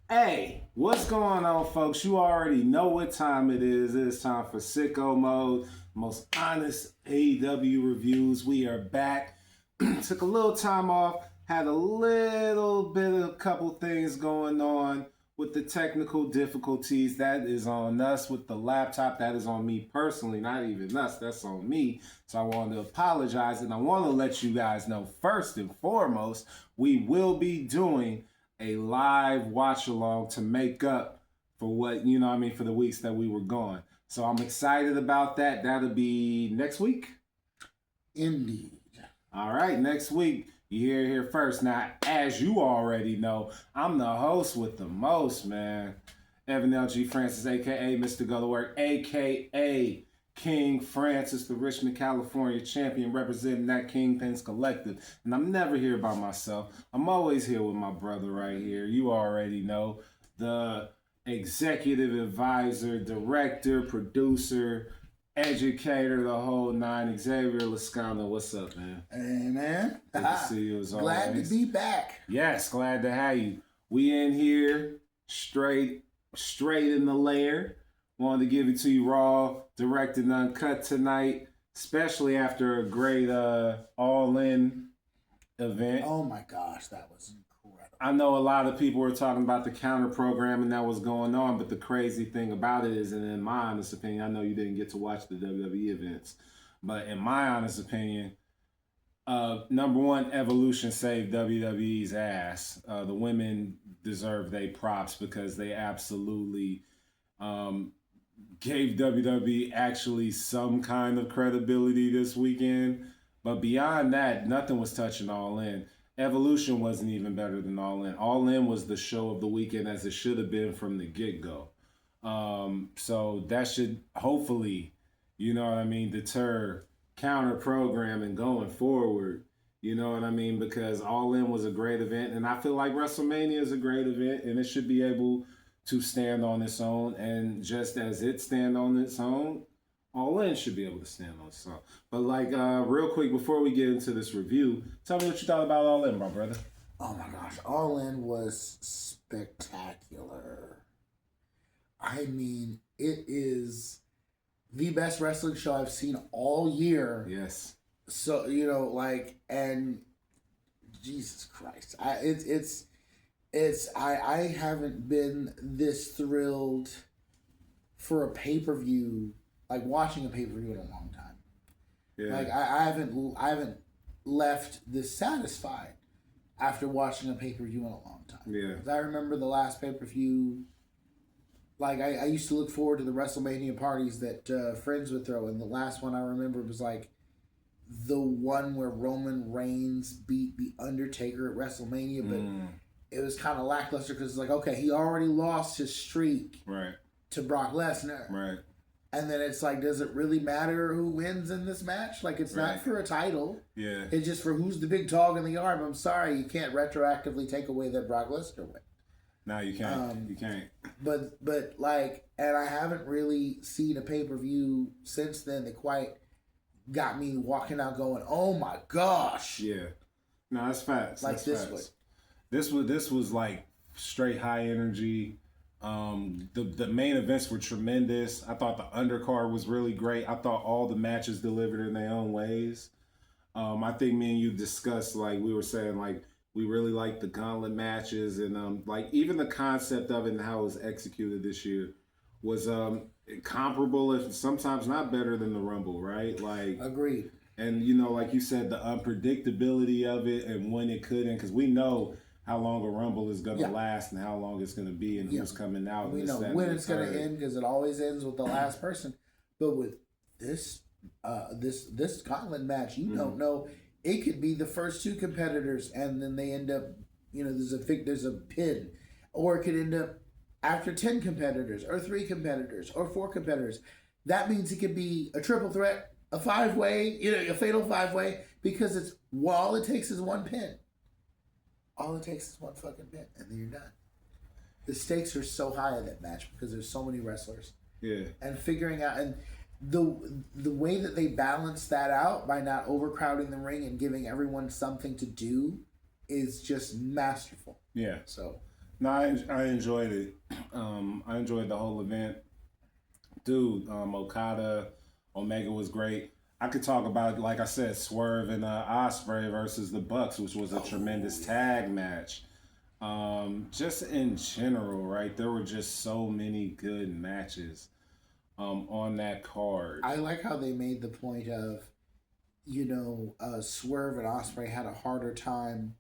Hey, what's going on, folks? You already know what time it is. It's time for Sicko Mode, most honest AEW reviews. We are back. Took a little time off, had a little bit of a couple things going on with the technical difficulties. That is on us with the laptop. That is on me personally, not even us. That's on me. So I wanted to apologize, and I want to let you guys know first and foremost, we will be doing a live watch along to make up for what, for the weeks that we were gone. So I'm excited about that. That'll be next week. Indeed. All right, next week. You hear it here first. Now, as you already know, I'm the host with the most, man. Evan L.G. Francis, a.k.a. Mr. Go to Work, a.k.a. King Francis, the Richmond, California champion, representing that Kingpins Collective. And I'm never here by myself. I'm always here with my brother right here. You already know. The executive advisor, director, producer, educator, the whole nine, Xavier Lascano. What's up, man? Hey, man. Good to see you as always. Glad to be back. Yes, glad to have you. We in here, straight in the lair. Wanted to give it to you raw, direct and uncut tonight, especially after a great all-in event. Oh my gosh, that was incredible. I know a lot of people were talking about the counter programming that was going on, but the crazy thing about it is, and in my honest opinion, I know you didn't get to watch the WWE events, but in my honest opinion, number one, Evolution saved WWE's ass. The women deserve their props because they absolutely gave WWE actually some kind of credibility this weekend. But beyond that, nothing was touching All In. Evolution wasn't even better than All In. All In was the show of the weekend as it should have been from the get-go. So that should hopefully, deter counter programming going forward. You know what I mean? Because All In was a great event, and I feel like WrestleMania is a great event, and it should be able to stand on its own. And just as it stand on its own, All In should be able to stand on its own. But real quick, before we get into this review, tell me what you thought about All In, my brother. Oh my gosh, All In was spectacular. I mean, it is the best wrestling show I've seen all year. Yes. So, and Jesus Christ. I haven't been this thrilled for a pay-per-view, like watching a pay-per-view in a long time. Yeah. Like I haven't left this satisfied after watching a pay-per-view in a long time. Yeah. I remember the last pay-per-view, like I used to look forward to the WrestleMania parties that friends would throw, and the last one I remember was like the one where Roman Reigns beat The Undertaker at WrestleMania, but it was kind of lackluster because it's like, okay, he already lost his streak to Brock Lesnar. Right. And then it's like, does it really matter who wins in this match? Like, it's not for a title. Yeah. It's just for who's the big dog in the yard. I'm sorry, you can't retroactively take away that Brock Lesnar win. No, you can't. You can't. But and I haven't really seen a pay-per-view since then that quite got me walking out going, oh my gosh. Yeah. No, that's facts. Like that's this was like straight high energy. The main events were tremendous. I thought the undercard was really great. I thought all the matches delivered in their own ways. I think me and you discussed, like we were saying, like we really liked the gauntlet matches, and like even the concept of it and how it was executed this year was comparable, if sometimes not better than the Rumble, right? Like agreed. And like you said, the unpredictability of it and when it could end, because we know how long a Rumble is going to last and how long it's going to be and who's coming out. We know when it's going to end because it always ends with the last person. But with this gauntlet match, you don't know. It could be the first two competitors and then they end up, there's a pin. Or it could end up after 10 competitors or 3 competitors or 4 competitors. That means it could be a triple threat, a 5-way, a fatal 5-way, because all it takes is one pin. All it takes is one fucking pin, and then you're done. The stakes are so high in that match because there's so many wrestlers. Yeah. And figuring out, and the way that they balance that out by not overcrowding the ring and giving everyone something to do is just masterful. Yeah. So. No, I enjoyed it. I enjoyed the whole event. Dude, Okada, Omega was great. I could talk about, like I said, Swerve and Osprey versus the Bucks, which was a tremendous tag match. Just in general, right? There were just so many good matches on that card. I like how they made the point of, Swerve and Osprey had a harder time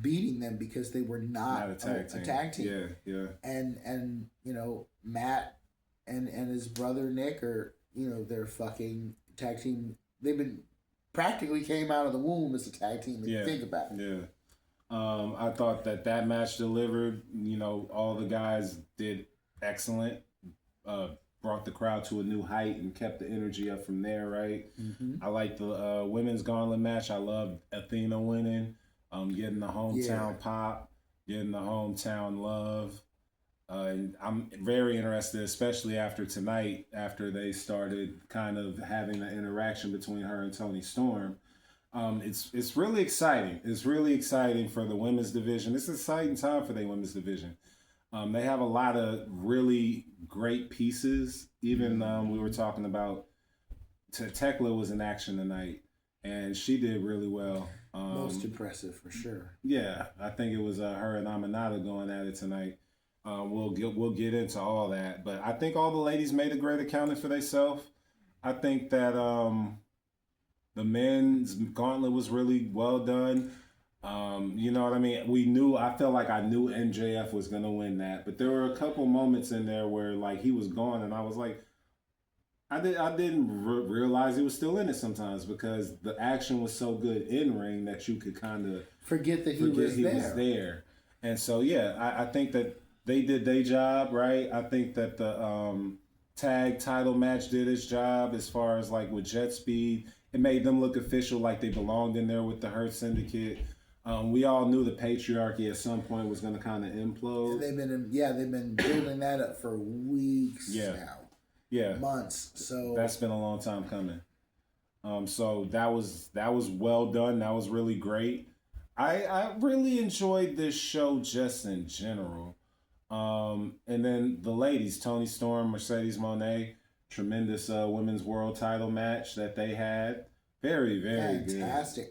beating them because they were not a tag team. Yeah, yeah. And Matt and his brother Nick are, they're fucking tag team. They've been practically came out of the womb as a tag team. If you think about it. Yeah. I thought that match delivered. All the guys did excellent. Brought the crowd to a new height and kept the energy up from there, right? Mm-hmm. I like the women's gauntlet match. I love Athena winning, getting the hometown pop, getting the hometown love. And I'm very interested, especially after tonight, after they started kind of having the interaction between her and Toni Storm. It's really exciting. It's really exciting for the women's division. It's an exciting time for the women's division. They have a lot of really great pieces. Even we were talking about Tekla was in action tonight, and she did really well. Most impressive for sure. Yeah, I think it was her and Amanada going at it tonight. We'll get into all that, but I think all the ladies made a great accounting for themselves. I think that the men's gauntlet was really well done. You know what I mean? I felt like I knew MJF was going to win that, but there were a couple moments in there where like he was gone and I was like, I didn't realize he was still in it sometimes because the action was so good in ring that you could kind of forget he was there. And so, yeah, I think that they did their job, right? I think that the tag title match did its job as far as like with Jet Speed. It made them look official, like they belonged in there with the Hurt Syndicate. We all knew the patriarchy at some point was going to kind of implode. And they've been building that up for weeks now. Yeah, months. So that's been a long time coming. So that was well done. That was really great. I really enjoyed this show just in general. And then the ladies, Toni Storm, Mercedes Moné, tremendous women's world title match that they had. Very, very fantastic.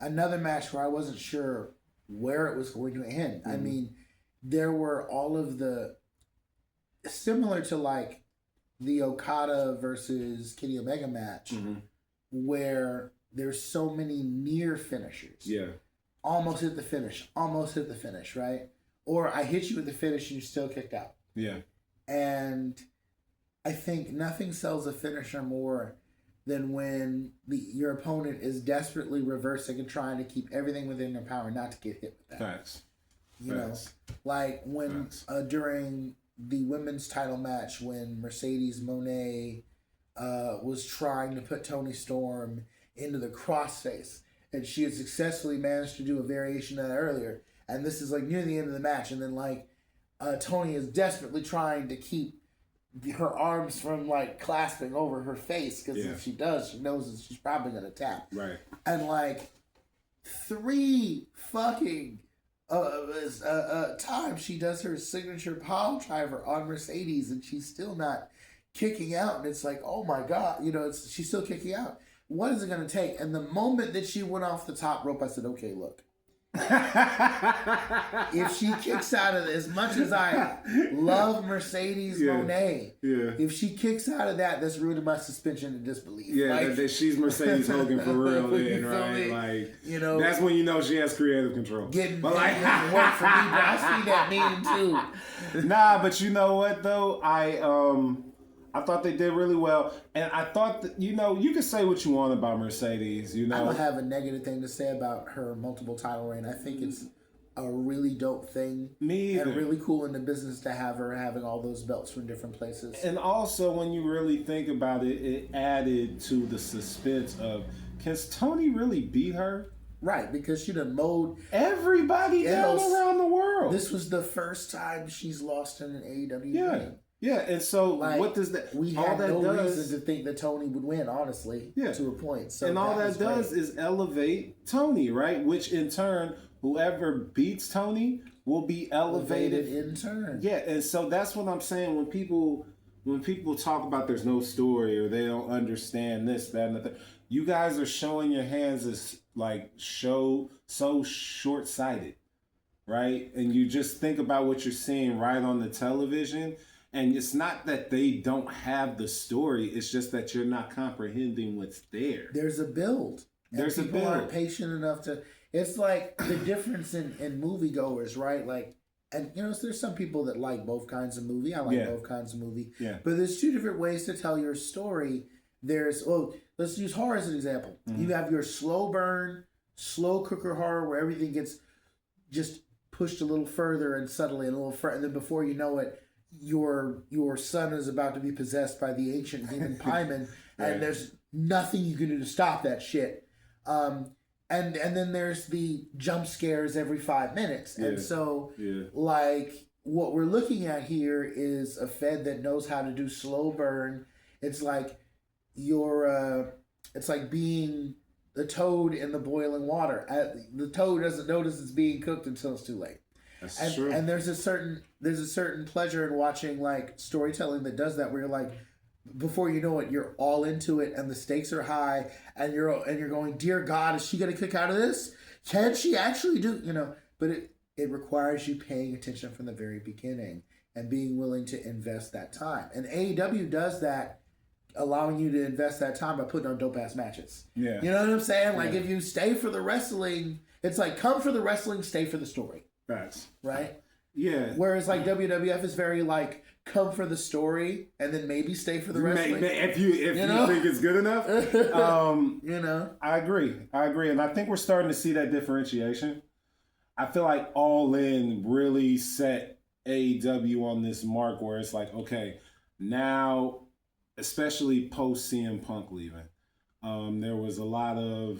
Another match where I wasn't sure where it was going to end. Mm-hmm. I mean, there were all of the similar to like the Okada versus Kenny Omega match, where there's so many near finishers. Yeah. Almost hit the finish, right? Or I hit you with the finish and you still kicked out. Yeah. And I think nothing sells a finisher more than when your opponent is desperately reversing and trying to keep everything within their power not to get hit with that. Facts. You know, like when during the women's title match when Mercedes Moné was trying to put Toni Storm into the crossface, and she had successfully managed to do a variation of that earlier. And this is like near the end of the match, and then like Toni is desperately trying to keep her arms from like clasping over her face because if she does, she knows that she's probably gonna tap. Right. And like 3 fucking times she does her signature pile driver on Mercedes, and she's still not kicking out. And it's like, oh my god, she's still kicking out. What is it gonna take? And the moment that she went off the top rope, I said, okay, look. If she kicks out of it, as much as I love Mercedes Moné, if she kicks out of that, that's ruining my suspension of disbelief. Yeah, like, that she's Mercedes Hogan for real, then, right? Like, that's when you know she has creative control. Getting work for me, but I see that meaning too. Nah, but you know what though, I thought they did really well, and I thought that you can say what you want about Mercedes. I don't have a negative thing to say about her multiple title reign. I think it's a really dope thing. Me either. And really cool in the business to have her having all those belts from different places. And also, when you really think about it, it added to the suspense of, can Toni really beat her? Right, because she done mowed everybody down around the world. This was the first time she's lost in an AEW ring. Yeah, and so what does that? We had no reason to think that Toni would win, honestly, to a point. So and all that does is elevate Toni, right? Which in turn, whoever beats Toni will be elevated in turn. Yeah, and so that's what I'm saying. When people talk about there's no story or they don't understand this, that, and the thing, you guys are showing your hands as like so short-sighted, right? And you just think about what you're seeing right on the television, and it's not that they don't have the story, it's just that you're not comprehending what's there. There's a build. People aren't patient enough to. It's like the difference in moviegoers, right? Like, and there's some people that like both kinds of movie. I like both kinds of movie. Yeah. But there's two different ways to tell your story. Let's use horror as an example. Mm-hmm. You have your slow burn, slow cooker horror where everything gets just pushed a little further and subtly and a little further, and then before you know it, your son is about to be possessed by the ancient demon Paimon, and there's nothing you can do to stop that shit. And then there's the jump scares every 5 minutes. And so, like, what we're looking at here is a Fed that knows how to do slow burn. It's like it's like being the toad in the boiling water. The toad doesn't notice it's being cooked until it's too late. That's true. And there's a certain pleasure in watching like storytelling that does that, where you're like, before you know it, you're all into it, and the stakes are high, and you're going, dear God, is she going to kick out of this? Can she actually do? But it requires you paying attention from the very beginning and being willing to invest that time. And AEW does that, allowing you to invest that time by putting on dope ass matches. Yeah, you know what I'm saying? Like if you stay for the wrestling, it's like come for the wrestling, stay for the story. Right. Yeah. Whereas like WWF is very like come for the story and then maybe stay for the wrestling. If you think it's good enough. I agree, and I think we're starting to see that differentiation. I feel like All In really set AEW on this mark where it's like, okay, now, especially post CM Punk leaving, there was a lot of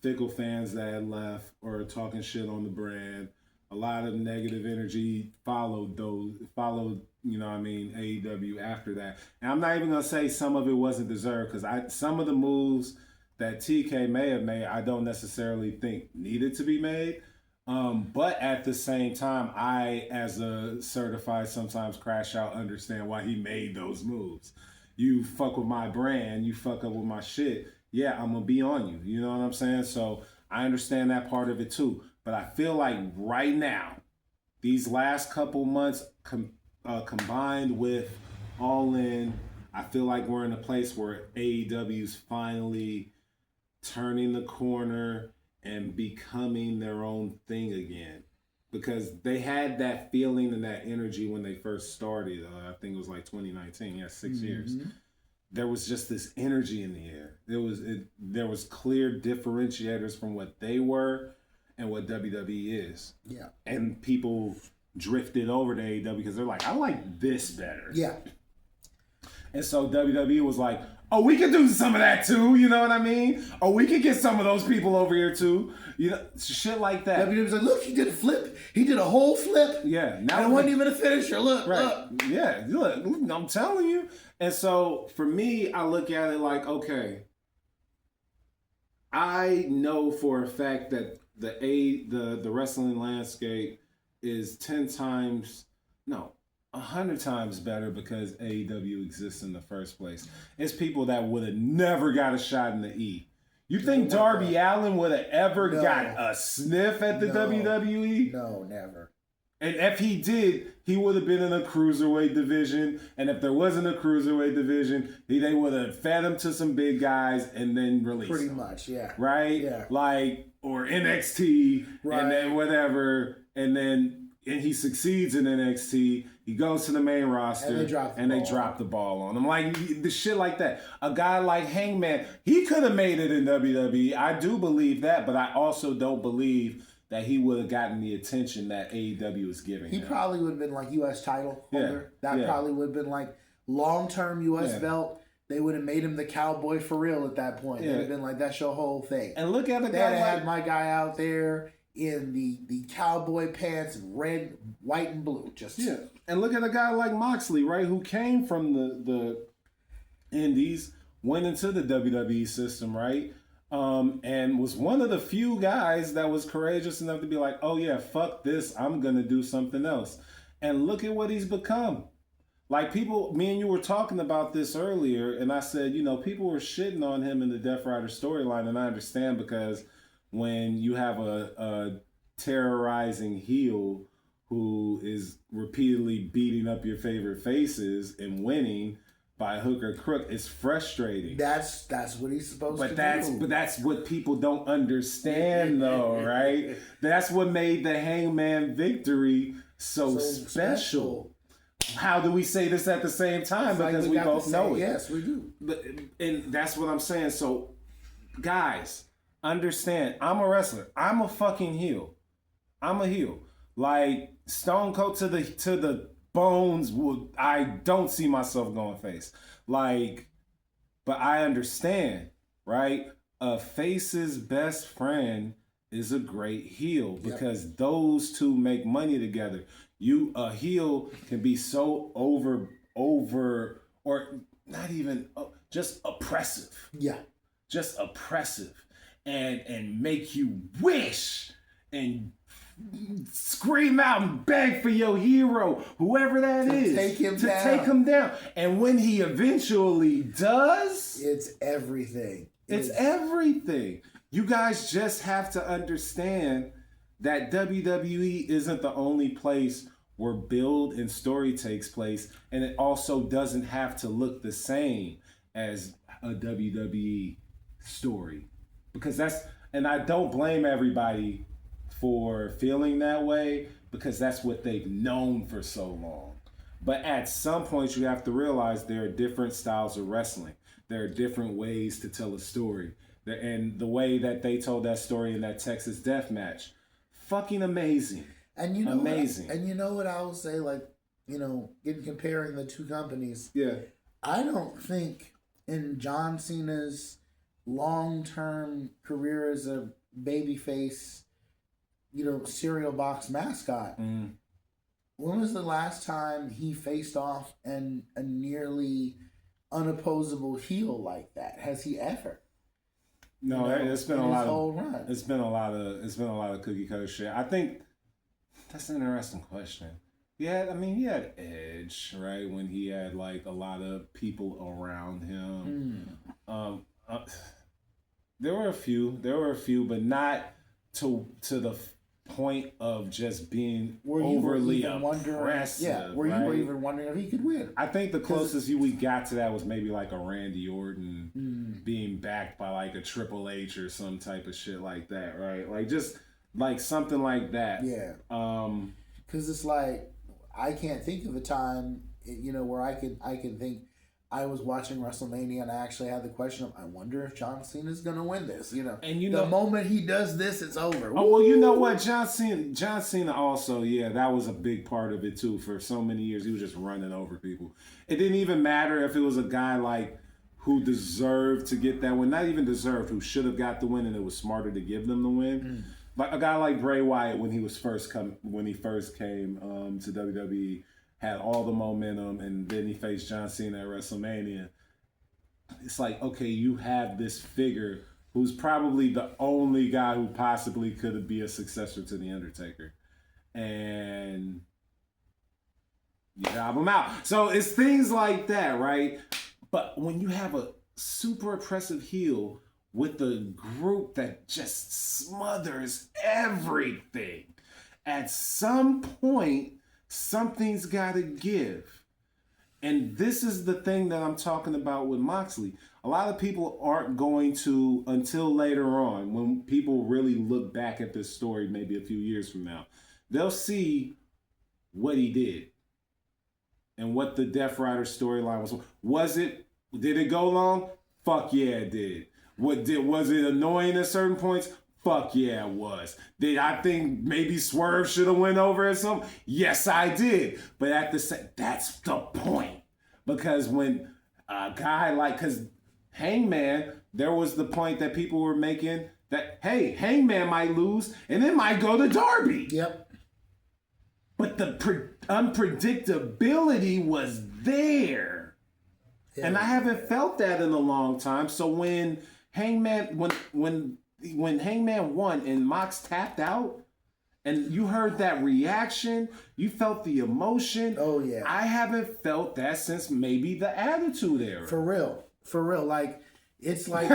fickle fans that had left or talking shit on the brand. A lot of negative energy followed AEW after that. And I'm not even going to say some of it wasn't deserved, because some of the moves that TK may have made, I don't necessarily think needed to be made. But at the same time, I, as a certified sometimes crash out, understand why he made those moves. You fuck with my brand, you fuck up with my shit, yeah, I'm going to be on you. You know what I'm saying? So I understand that part of it too. But I feel like right now, these last couple months combined with All In, I feel like we're in a place where AEW's finally turning the corner and becoming their own thing again. Because they had that feeling and that energy when they first started. I think it was like 2019, 6 years. There was just this energy in the air. There was clear differentiators from what they were and what WWE is. Yeah. And people drifted over to AEW because they're like, I like this better. Yeah. And so WWE was like, oh, we can do some of that too, you know what I mean? Or we can get some of those people over here too. Shit like that. WWE was like, look, he did a flip. He did a whole flip. Yeah. Now it wasn't even a finisher. Look, look. Yeah, look, I'm telling you. And so for me, I look at it like, okay, I know for a fact that the wrestling landscape is 100 times better because AEW exists in the first place. It's people that would have never got a shot in the E. You think Darby Allin would have ever got a sniff at the WWE? No, never. And if he did, he would have been in a cruiserweight division. And if there wasn't a cruiserweight division, they would have fed him to some big guys and then released him. Pretty much, yeah. Right? Yeah. Like, or NXT, and then whatever. And he succeeds in NXT. He goes to the main roster, and they drop the ball on him. Like, the shit like that. A guy like Hangman, he could have made it in WWE. I do believe that, but I also don't believe that he would have gotten the attention that AEW is giving him. He probably would have been like U.S. title holder. That probably would have been like long-term U.S. belt. They would have made him the cowboy for real at that point. It would have been like, that's your whole thing. And look at the guy. They had my guy out there in the cowboy pants and red, white, and blue. And look at a guy like Moxley, right, who came from the Indies, went into the WWE system, right? and was one of the few guys that was courageous enough to be like, oh yeah, fuck this, I'm gonna do something else. And look at what he's become. Like people, me and you were talking about this earlier, and I said, people were shitting on him in the Death Rider storyline, and I understand because when you have a terrorizing heel who is repeatedly beating up your favorite faces and winning by hook or crook, it's frustrating. That's what he's supposed to do. But that's what people don't understand, though, right? That's what made the Hangman victory so special. How do we say this at the same time? Because we both know it. Yes, we do. And that's what I'm saying. So, guys, understand. I'm a wrestler. I'm a fucking heel. I'm a heel. Like Stone Cold to the bones. I don't see myself going face. Like, but I understand, right? A face's best friend is a great heel because those two make money together. A heel can be so over or not even just oppressive. Yeah. Just oppressive and make you wish and scream out and beg for your hero, whoever that is, take him down. And when he eventually does, it's everything. It's everything. You guys just have to understand that WWE isn't the only place where build and story takes place, and it also doesn't have to look the same as a WWE story. Because and I don't blame everybody for feeling that way, because that's what they've known for so long. But at some point, you have to realize there are different styles of wrestling. There are different ways to tell a story. And the way that they told that story in that Texas Death Match, fucking amazing. And amazing. And you know what I will say, like, in comparing the two companies. Yeah. I don't think in John Cena's long-term career as a babyface, cereal box mascot, when was the last time he faced off a nearly unopposable heel like that? Has he ever? No, it's been a lot of run. It's been a lot of cookie cutter shit. I think that's an interesting question. He had Edge, right? When he had like a lot of people around him. There were a few, but not to the point of just being overly oppressive. Where you were even wondering if he could win. I think the closest we got to that was maybe like a Randy Orton being backed by like a Triple H or some type of shit like that, right? Like just like something like that. Yeah. Because it's like I can't think of a time, where I can think. I was watching WrestleMania and I actually had the question of, I wonder if John Cena's going to win this, And the moment he does this, it's over. Oh, well, you know what? John Cena also, that was a big part of it too. For so many years, he was just running over people. It didn't even matter if it was a guy like who deserved to get that win. Not even deserved, who should have got the win and it was smarter to give them the win. Like a guy like Bray Wyatt when he first came to WWE. Had all the momentum, and then he faced John Cena at WrestleMania. It's like, okay, you have this figure who's probably the only guy who possibly could be a successor to The Undertaker. And you job him out. So it's things like that, right? But when you have a super oppressive heel with a group that just smothers everything, at some point, something's got to give. And this is the thing that I'm talking about with Moxley. A lot of people aren't going to, until later on, when people really look back at this story, maybe a few years from now, they'll see what he did and what the Death Rider storyline was. Did it go long? Fuck yeah, it did. Was it annoying at certain points? Fuck yeah, it was. Did I think maybe Swerve should have went over or something? Yes, I did. But at the same, that's the point. Because when a guy because Hangman, there was the point that people were making that, hey, Hangman might lose and it might go to Darby. Yep. But the unpredictability was there. Yeah. And I haven't felt that in a long time. So when Hangman when Hangman won and Mox tapped out, and you heard that reaction, you felt the emotion. Oh yeah. I haven't felt that since maybe the Attitude Era. For real. Like it's like,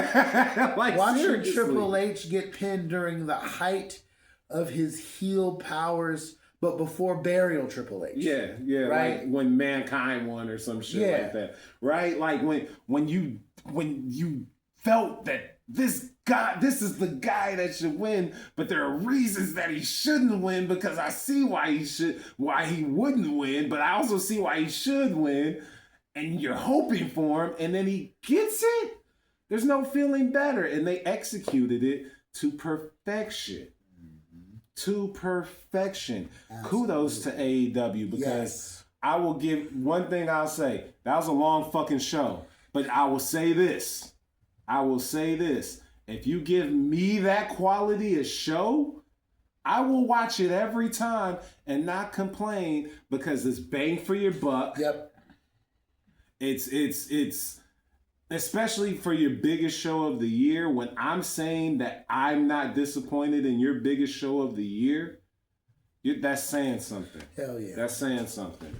like watching seriously. Triple H get pinned during the height of his heel powers, but before Burial Triple H. Yeah, right? Like when Mankind won or some shit like that. Right? Like when you felt that this is the guy that should win, but there are reasons that he shouldn't win because I see why he wouldn't win, but I also see why he should win, and you're hoping for him, and then he gets it. There's no feeling better, and they executed it to perfection. To perfection. Absolutely. Kudos to AEW because I will give one thing I'll say. That was a long fucking show, but I will say this. If you give me that quality of show, I will watch it every time and not complain because it's bang for your buck. Yep. It's especially for your biggest show of the year. When I'm saying that I'm not disappointed in your biggest show of the year, that's saying something. Hell yeah. That's saying something.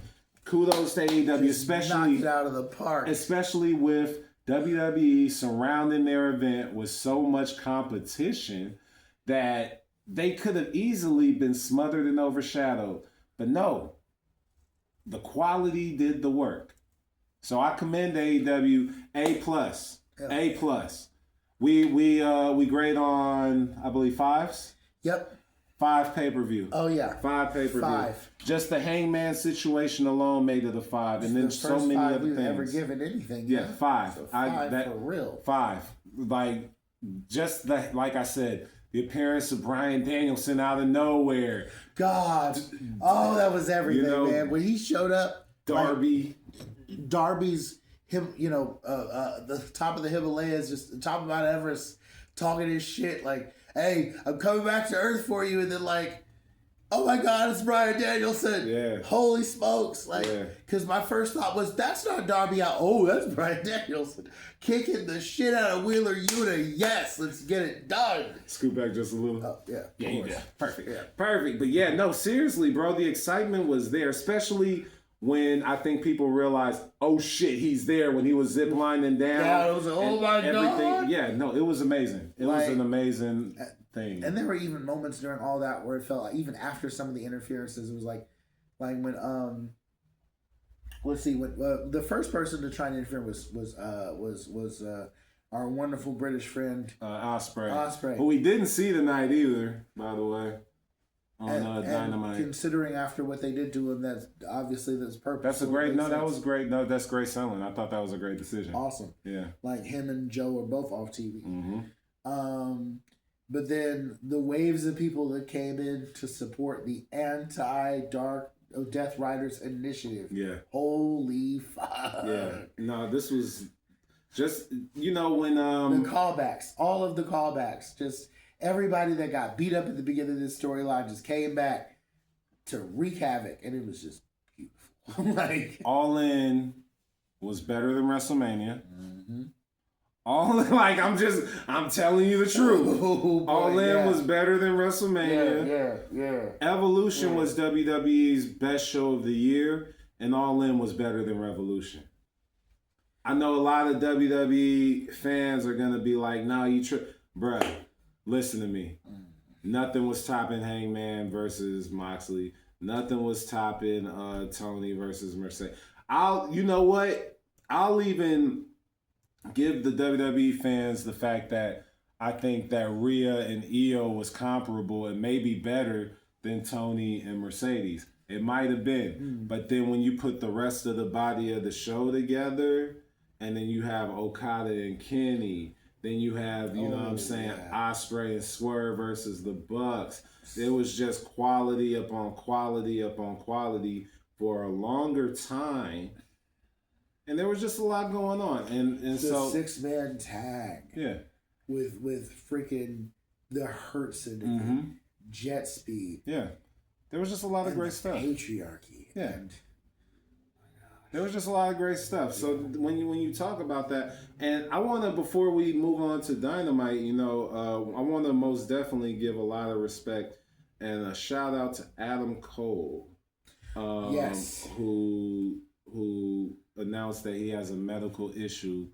Kudos to AEW, especially knocked it out of the park. Especially with WWE surrounding their event with so much competition that they could have easily been smothered and overshadowed. But no, the quality did the work. So I commend AEW A+. A+. We grade on, I believe, 5s? Yep. 5 pay-per-view. Oh yeah. 5 pay-per-view. 5. Just the Hangman situation alone made it a 5, and then so many other things. Never given anything. Yeah, 5. So 5 for real. 5. Like just that. Like I said, the appearance of Bryan Danielson out of nowhere. God, oh, that was everything, man. When he showed up, Darby's him, the top of the Himalayas, just the top of Mount Everest, talking his shit like, "Hey, I'm coming back to Earth for you," and then like, "Oh my God, it's Bryan Danielson!" Yeah. Holy smokes! Like, because my first thought was, "That's not Darby out." Oh, that's Bryan Danielson kicking the shit out of Wheeler Yuta. Yes, let's get it done. Scoot back just a little. Oh yeah, you did. Perfect. Yeah. Perfect. But yeah, no, seriously, bro, the excitement was there, especially when I think people realized, oh shit, he's there when he was ziplining down. Yeah, it was like, oh my God. Yeah, no, it was amazing. It was an amazing thing. And there were even moments during all that where it felt like, even after some of the interferences, it was like when let's see, when the first person to try and interfere was our wonderful British friend Ospreay, who we didn't see tonight either, by the way. On Dynamite. And considering after what they did to him, that's purposeful. That's a great. No, that was great. No, that's great selling. I thought that was a great decision. Awesome. Yeah. Like him and Joe are both off TV. Mm-hmm. But then the waves of people that came in to support the Death Riders initiative. Yeah. Holy fuck. Yeah. No, this was just when the callbacks, all of the callbacks, just. Everybody that got beat up at the beginning of this storyline just came back to wreak havoc, and it was just beautiful. Like All In was better than WrestleMania. Mm-hmm. I'm telling you the truth. Oh, boy, All In was better than WrestleMania. Yeah. Evolution was WWE's best show of the year, and All In was better than Revolution. I know a lot of WWE fans are gonna be like, "No, you bruh." Listen to me. Nothing was topping Hangman versus Moxley. Nothing was topping Tony versus Mercedes. You know what? I'll even give the WWE fans the fact that I think that Rhea and Io was comparable and maybe better than Tony and Mercedes. It might have been. But then when you put the rest of the body of the show together, and then you have Okada and Kenny, then you have, Ospreay and Swerve versus the Bucks. It was just quality upon quality upon quality for a longer time. And there was just a lot going on. And so 6-man tag. Yeah. With freaking the Hurts and Jet Speed. Yeah. There was just a lot of great stuff. Patriarchy. Yeah. And There was just a lot of great stuff. So when you talk about that, and I want to, before we move on to Dynamite, I want to most definitely give a lot of respect and a shout out to Adam Cole, Yes. who announced that he has a medical issue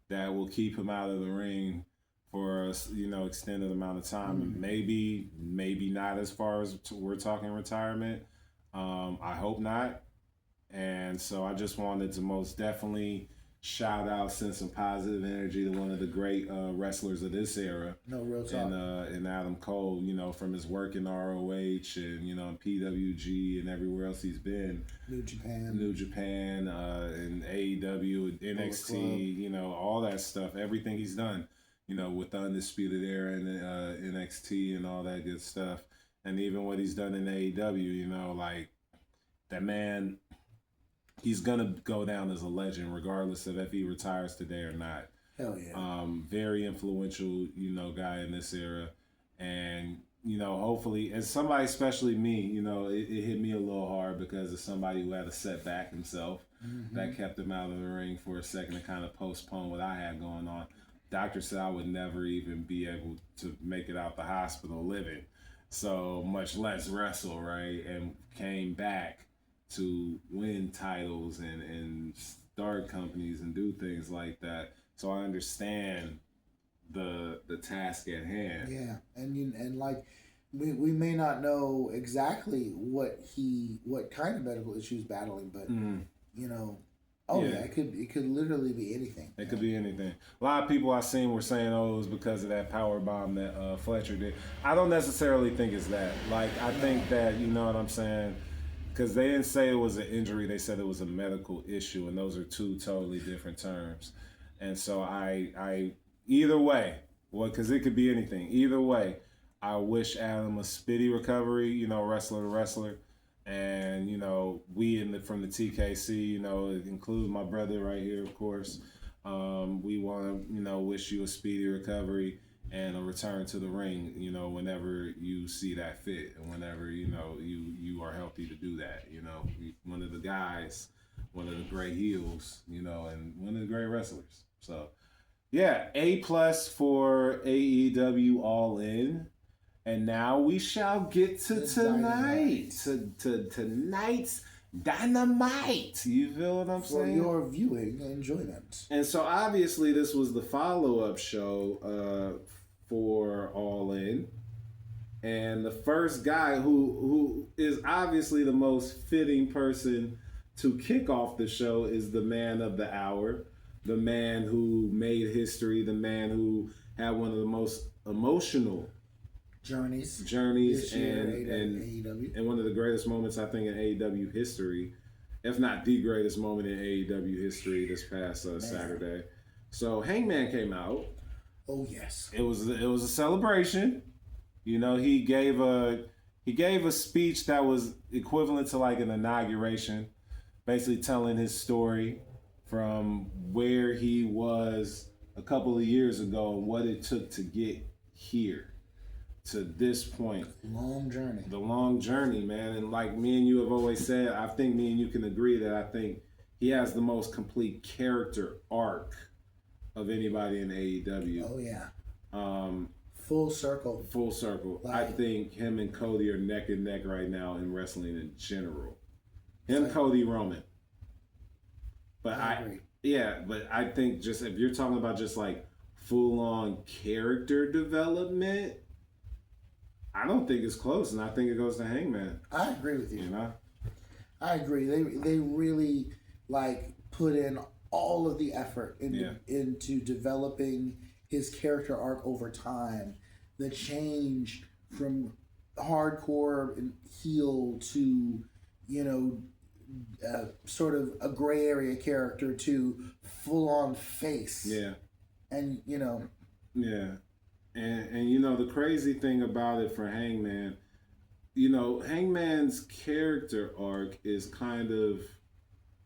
that will keep him out of the ring for a extended amount of time, and maybe not as far as we're talking retirement. I hope not. And so I just wanted to most definitely shout out, send some positive energy to one of the great wrestlers of this era. No, real talk. And Adam Cole, from his work in ROH and, in PWG and everywhere else he's been. New Japan, and AEW, NXT, all that stuff, everything he's done, with the Undisputed Era and NXT and all that good stuff. And even what he's done in AEW, like that man, he's gonna go down as a legend, regardless of if he retires today or not. Hell yeah. Very influential, guy in this era, and hopefully, and somebody, especially me, it hit me a little hard because of somebody who had a setback himself that kept him out of the ring for a second to kind of postpone what I had going on. Doctor said I would never even be able to make it out the hospital living, so much less wrestle, right? And came back to win titles and start companies and do things like that. So I understand the task at hand. Yeah, and like we may not know exactly what kind of medical issues battling, but it could literally be anything. It could be anything. A lot of people I've seen were saying, "Oh, it was because of that power bomb that Fletcher did." I don't necessarily think it's that. Like, I think that, you know what I'm saying. Because they didn't say it was an injury, they said it was a medical issue, and those are two totally different terms. And so I either way, because it could be anything. Either way, I wish Adam a speedy recovery, wrestler to wrestler. And, we from the TKC, it includes my brother right here, of course. We want to, wish you a speedy recovery and a return to the ring, whenever you see that fit and whenever, you are healthy to do that. One of the guys, one of the great heels, and one of the great wrestlers. So, yeah, A+ for AEW All In. And now we shall get to tonight, to tonight's Dynamite. You feel what I'm saying? For your viewing enjoyment. And so obviously this was the follow-up show for All In. And the first guy who is obviously the most fitting person to kick off the show is the man of the hour, the man who made history, the man who had one of the most emotional journeys and AEW. And one of the greatest moments, I think, in AEW history, if not the greatest moment in AEW history this past Saturday. So Hangman came out. Oh yes. It was a celebration. He gave a speech that was equivalent to like an inauguration, basically telling his story from where he was a couple of years ago and what it took to get here to this point. The long journey, man. And like me and you have always said, I think me and you can agree that I think he has the most complete character arc of anybody in AEW. Oh yeah. Full circle. I think him and Cody are neck and neck right now in wrestling in general. Cody, Roman. But I agree. Yeah, but I think just if you're talking about just like full on character development, I don't think it's close, and I think it goes to Hangman. I agree with you. I agree. They really like put in all of the effort into developing his character arc over time. The change from hardcore and heel to sort of a gray area character to full on face. Yeah. And Yeah. And the crazy thing about it for Hangman, Hangman's character arc is kind of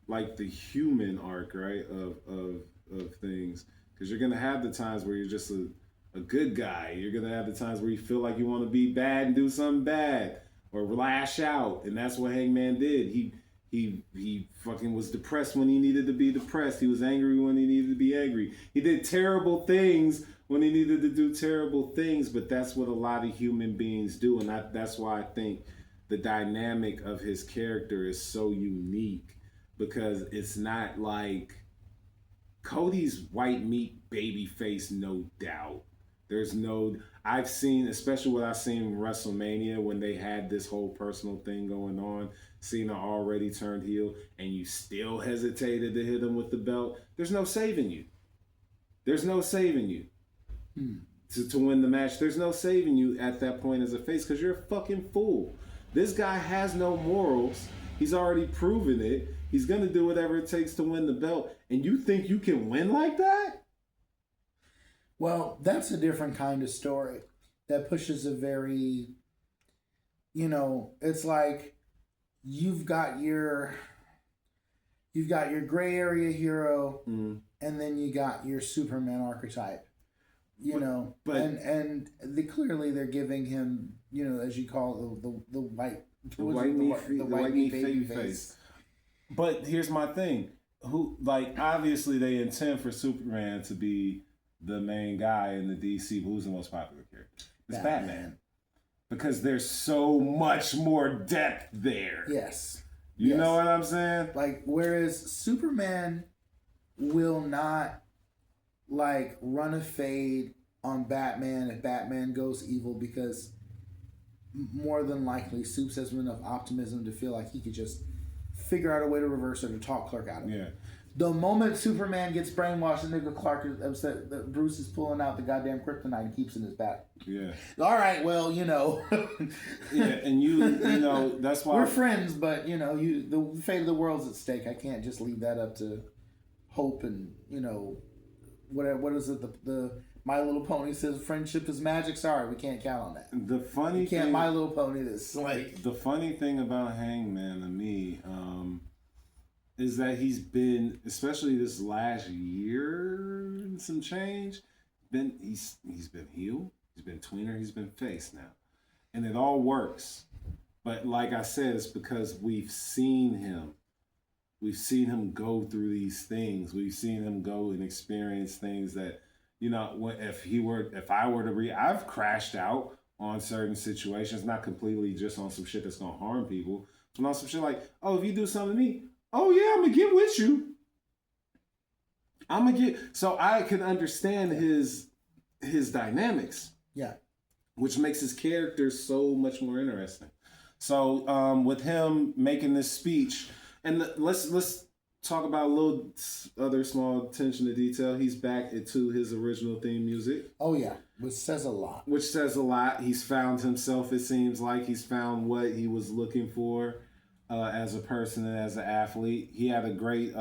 like the human arc, right, of things. Because you're going to have the times where you're just a good guy. You're going to have the times where you feel like you want to be bad and do something bad or lash out. And that's what Hangman did. He fucking was depressed when he needed to be depressed. He was angry when he needed to be angry. He did terrible things when he needed to do terrible things, but that's what a lot of human beings do. And that's why I think the dynamic of his character is so unique, because it's not like Cody's white meat baby face, no doubt. There's no, I've seen, especially what I've seen in WrestleMania when they had this whole personal thing going on. Cena already turned heel, and you still hesitated to hit him with the belt. There's no saving you. There's no saving you to win the match. There's no saving you at that point as a face, because you're a fucking fool. This guy has no morals. He's already proven it. He's going to do whatever it takes to win the belt. And you think you can win like that? Well, that's a different kind of story that pushes a very, it's like you've got your gray area hero, and then you got your Superman archetype, and clearly they're giving him, as you call it, the white meat baby face. But here's my thing: obviously they intend for Superman to be the main guy in the DC, but who's the most popular character? It's Batman. Because there's so much more depth there. Yes. You know what I'm saying? Like, whereas Superman will not, run a fade on Batman if Batman goes evil, because more than likely Supes has enough optimism to feel like he could just figure out a way to reverse it or talk Clark out of it. Yeah. The moment Superman gets brainwashed, and nigga Clark is upset that Bruce is pulling out the goddamn kryptonite and keeps in his back. Yeah. All right, well, Yeah, and that's why we're friends, but the fate of the world's at stake. I can't just leave that up to hope and what is it? The My Little Pony says friendship is magic. Sorry, we can't count on that. The funny thing, can't My Little Pony this. The funny thing about Hangman to me, is that he's been, especially this last year and some change, he's been heel, he's been tweener, he's been face now. And it all works. But like I said, it's because we've seen him. We've seen him go through these things. We've seen him go and experience things that, I've crashed out on certain situations, not completely just on some shit that's gonna harm people, but on some shit like, oh, if you do something to me, oh yeah, I'm gonna get with you. So I can understand his dynamics. Yeah. Which makes his character so much more interesting. So with him making this speech, and let's talk about a little other small attention to detail. He's back to his original theme music. Oh yeah, which says a lot. He's found himself. It seems like he's found what he was looking for. As a person and as an athlete. He had a great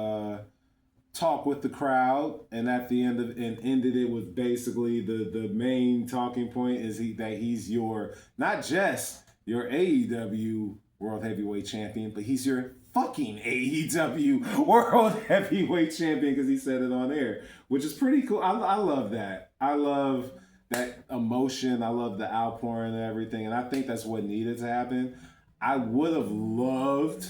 talk with the crowd, and at the end ended it with basically the main talking point is that he's not just your AEW World Heavyweight Champion, but he's your fucking AEW World Heavyweight Champion, because he said it on air, which is pretty cool. I love that. I love that emotion. I love the outpouring and everything, and I think that's what needed to happen. I would have loved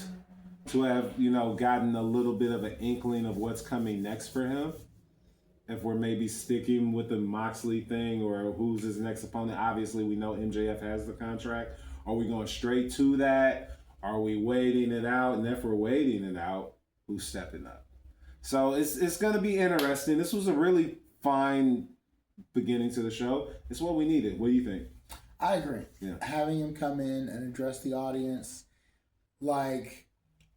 to have, gotten a little bit of an inkling of what's coming next for him. If we're maybe sticking with the Moxley thing, or who's his next opponent. Obviously, we know MJF has the contract. Are we going straight to that? Are we waiting it out? And if we're waiting it out, who's stepping up? So it's going to be interesting. This was a really fine beginning to the show. It's what we needed. What do you think? I agree. Yeah. Having him come in and address the audience, I'm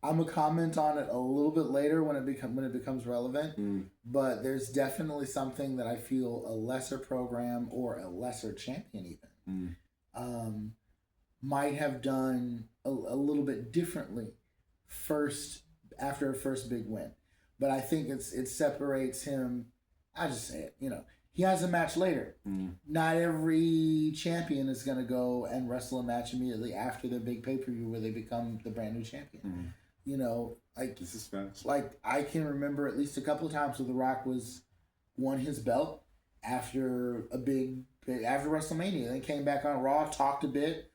gonna comment on it a little bit later when it becomes relevant. But there's definitely something that I feel a lesser program or a lesser champion even might have done a little bit differently after a first big win. But I think it separates him. I just say it, He has a match later. Not every champion is going to go and wrestle a match immediately after their big pay-per-view where they become the brand new champion. This is fast. I can remember at least a couple of times where The Rock won his belt after WrestleMania. Then came back on Raw, talked a bit,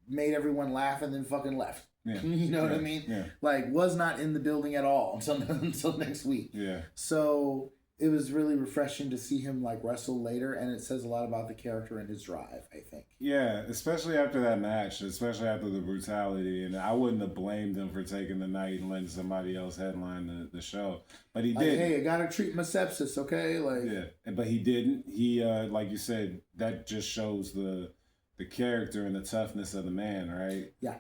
made everyone laugh, and then fucking left. Yeah. You know what I mean? Yeah. Like, was not in the building at all until next week. Yeah. So it was really refreshing to see him like wrestle later, and it says a lot about the character and his drive, I think. Yeah, especially after that match, especially after the brutality, and I wouldn't have blamed him for taking the night and letting somebody else headline the show, but he did. Hey, I gotta treat my sepsis, okay? Like, yeah, but he didn't. He, like you said, that just shows the character and the toughness of the man, right? Yeah.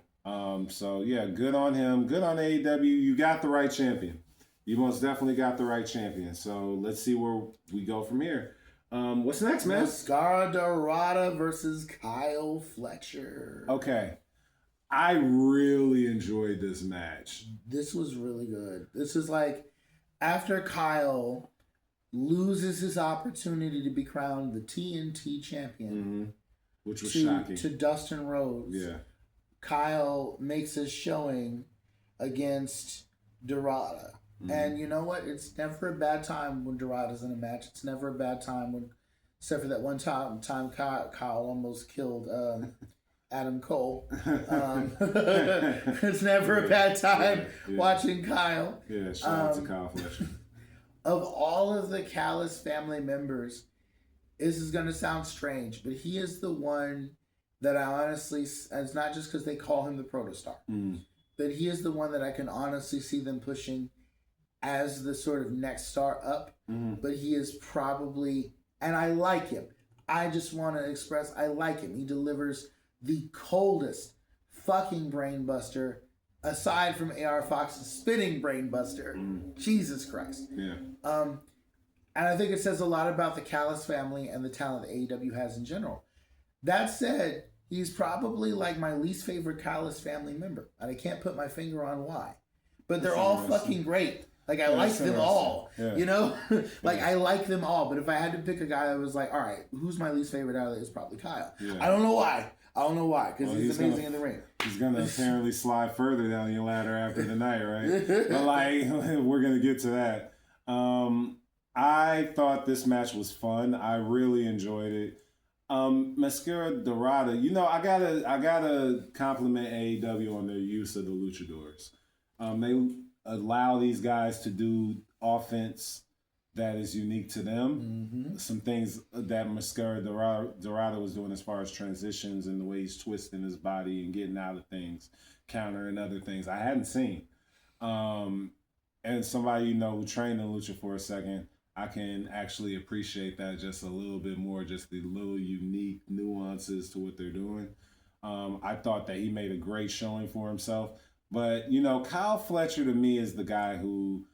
So yeah, good on him. Good on AEW. You got the right champion. You most definitely got the right champion. So let's see where we go from here. What's next, man? Mascara Dorada versus Kyle Fletcher. Okay. I really enjoyed this match. This was really good. This is like after Kyle loses his opportunity to be crowned the TNT champion, which was shocking, to Dustin Rhodes. Yeah. Kyle makes his showing against Dorada. And you know what? It's never a bad time when Dorada's in a match. It's never a bad time when, except for that one time Kyle almost killed Adam Cole. It's never a bad time watching Kyle. Yeah, shout out to Kyle Fletcher. Of all of the Callis family members, this is going to sound strange, but he is the one that I honestly, and it's not just because they call him the protostar, but he is the one that I can honestly see them pushing as the sort of next star up. But he is probably, and I like him. I just want to express, I like him. He delivers the coldest fucking brainbuster, aside from AR Fox's spinning brainbuster. Jesus Christ. Yeah. And I think it says a lot about the Callis family and the talent that AEW has in general. That said, he's probably like my least favorite Callis family member. And I can't put my finger on why. But they're all fucking great. Like, I like them all. Yeah. You know? Like, I like them all. But if I had to pick a guy that was like, all right, who's my least favorite out of it? It's probably Kyle. Yeah. I don't know why. Because he's amazing in the ring. He's going to apparently slide further down your ladder after the night, right? But, like, we're going to get to that. I thought this match was fun. I really enjoyed it. Mascara Dorada, you know, I gotta compliment AEW on their use of the luchadors. They allow these guys to do offense that is unique to them. Some things that Mascara Dorada was doing as far as transitions and the way he's twisting his body and getting out of things, countering other things I hadn't seen. And somebody, you know, who trained in lucha for a second, I can actually appreciate that just a little bit more, just the little unique nuances to what they're doing. I thought that he made a great showing for himself. But, you know, Kyle Fletcher to me is the guy who,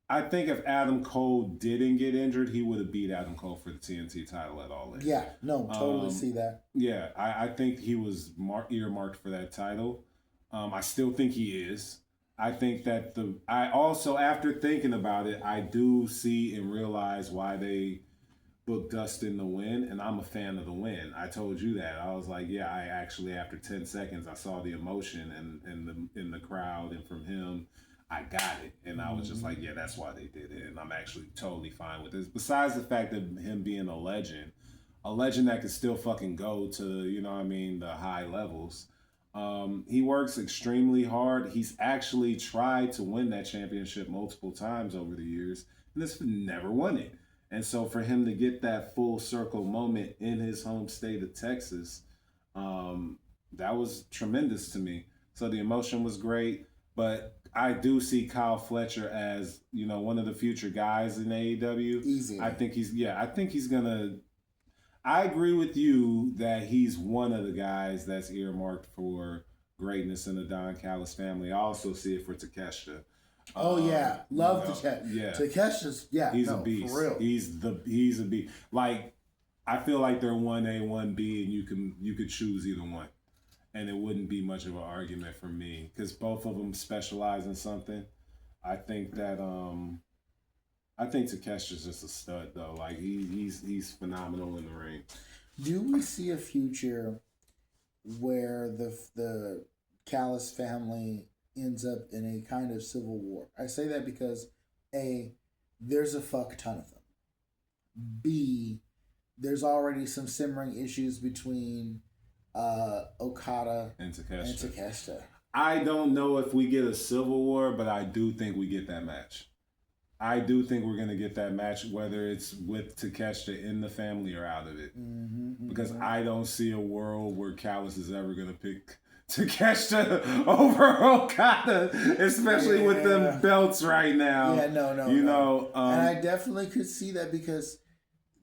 I think if Adam Cole didn't get injured, he would have beat Adam Cole for the TNT title at All In. Yeah, no, totally see that. Yeah, I think he was earmarked for that title. I still think he is. I think that I also, after thinking about it, I do see and realize why they booked Dustin to win, and I'm a fan of the win. I told you that. I was like, yeah, I actually, after 10 seconds, I saw the emotion in the crowd and from him. I got it. And I was just like, yeah, that's why they did it. And I'm actually totally fine with this. Besides the fact that him being a legend that could still fucking go to, you know what I mean, the high levels. He works extremely hard. He's actually tried to win that championship multiple times over the years, and has never won it. And so for him to get that full circle moment in his home state of Texas, that was tremendous to me. So the emotion was great, but I do see Kyle Fletcher as, you know, one of the future guys in AEW. Easy. I think he's gonna. I agree with you that he's one of the guys that's earmarked for greatness in the Don Callis family. I also see it for Takeshita. Oh yeah, love Takeshita. Yeah, Takesha's he's a beast. For real. He's a beast. Like, I feel like they're 1A, 1B, and you could choose either one, and it wouldn't be much of an argument for me because both of them specialize in something. I think that Takesha's just a stud though. Like he's phenomenal in the ring. Do we see a future where the Callis family ends up in a kind of civil war? I say that because A, there's a fuck ton of them. B, there's already some simmering issues between Okada and Takeshita. I don't know if we get a Civil War, but I do think we get that match. I do think we're going to get that match, whether it's with Takeshita in the family or out of it. Because I don't see a world where Callis is ever going to pick Takeshita over Okada, especially with them belts right now. Yeah, no. You know, and I definitely could see that because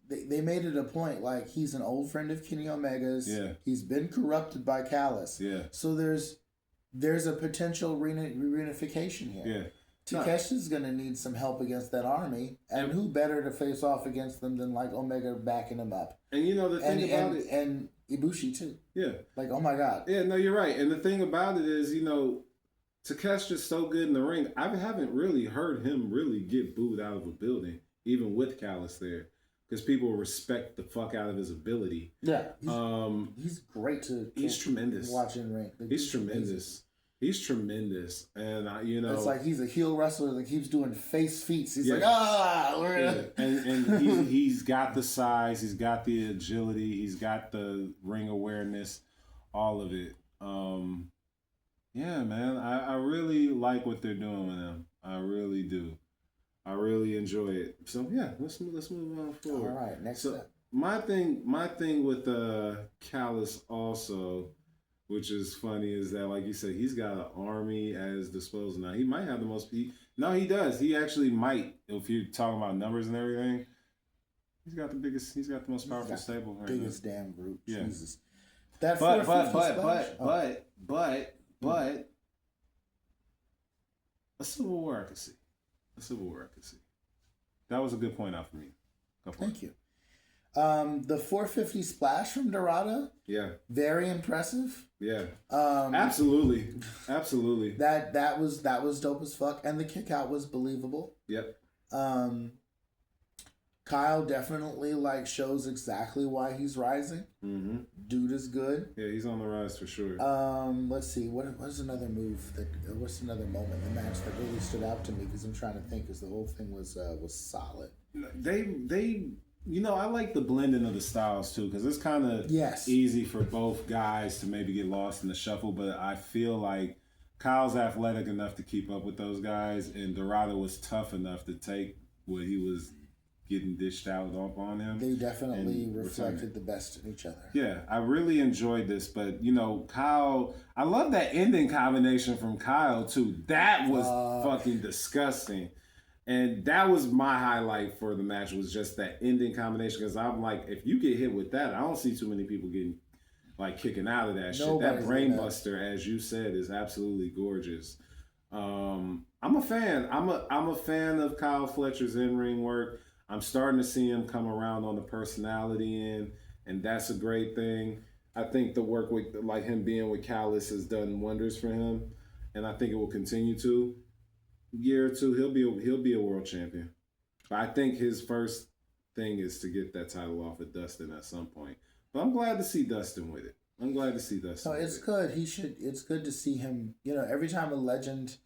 they made it a point. Like, he's an old friend of Kenny Omega's. Yeah. He's been corrupted by Callis. Yeah. So there's a potential reunification here. Yeah. Takeshi's going to need some help against that army, and who better to face off against them than like Omega backing him up? And you know the thing about it, and Ibushi too. Yeah, like, oh my god. Yeah, no, you're right. And the thing about it is, you know, Takeshi's so good in the ring. I haven't really heard him really get booed out of a building, even with Callis there, because people respect the fuck out of his ability. Yeah, he's great to. He's tremendous. Watch in ring. He's tremendous. He's tremendous, and you know, it's like he's a heel wrestler that keeps doing face feats. He's like, and he's got the size, he's got the agility, he's got the ring awareness, all of it. Yeah, man, I really like what they're doing with him. I really do. I really enjoy it. So yeah, let's move on forward. All right, next up. My thing with Callis also, which is funny, is that, like you said, he's got an army at his disposal now. He might have the most. No, he does. He actually might. If you're talking about numbers and everything, he's got the biggest. He's got the most powerful stable. Right biggest now. damn group. Yeah. Jesus. That but a Civil War I could see. A Civil War I could see. That was a good point out for me. Thank you. The 450 splash from Dorado. Yeah. Very impressive. Yeah. Absolutely. That was dope as fuck, and the kick out was believable. Yep. Kyle definitely shows exactly why he's rising. Mm-hmm. Dude is good. Yeah, he's on the rise for sure. Let's see. What's another move what's another moment in the match that really stood out to me? Because I'm trying to think. Because the whole thing was solid. They. You know, I like the blending of the styles too, because it's kind of easy for both guys to maybe get lost in the shuffle, but I feel like Kyle's athletic enough to keep up with those guys, and Dorado was tough enough to take what he was getting dished out on him. They definitely reflected the best in each other. Yeah, I really enjoyed this, but you know, Kyle, I love that ending combination from Kyle too. That was fucking disgusting. And that was my highlight for the match, was just that ending combination. Because I'm like, if you get hit with that, I don't see too many people getting kicking out of that shit. That brainbuster, as you said, is absolutely gorgeous. I'm a fan. I'm a fan of Kyle Fletcher's in-ring work. I'm starting to see him come around on the personality end, and that's a great thing. I think the work with him being with Callis has done wonders for him, and I think it will continue to. Year or two, he'll be a world champion. But I think his first thing is to get that title off of Dustin at some point. But I'm glad to see Dustin with it. It's good. It's good to see him. You know, every time a legend,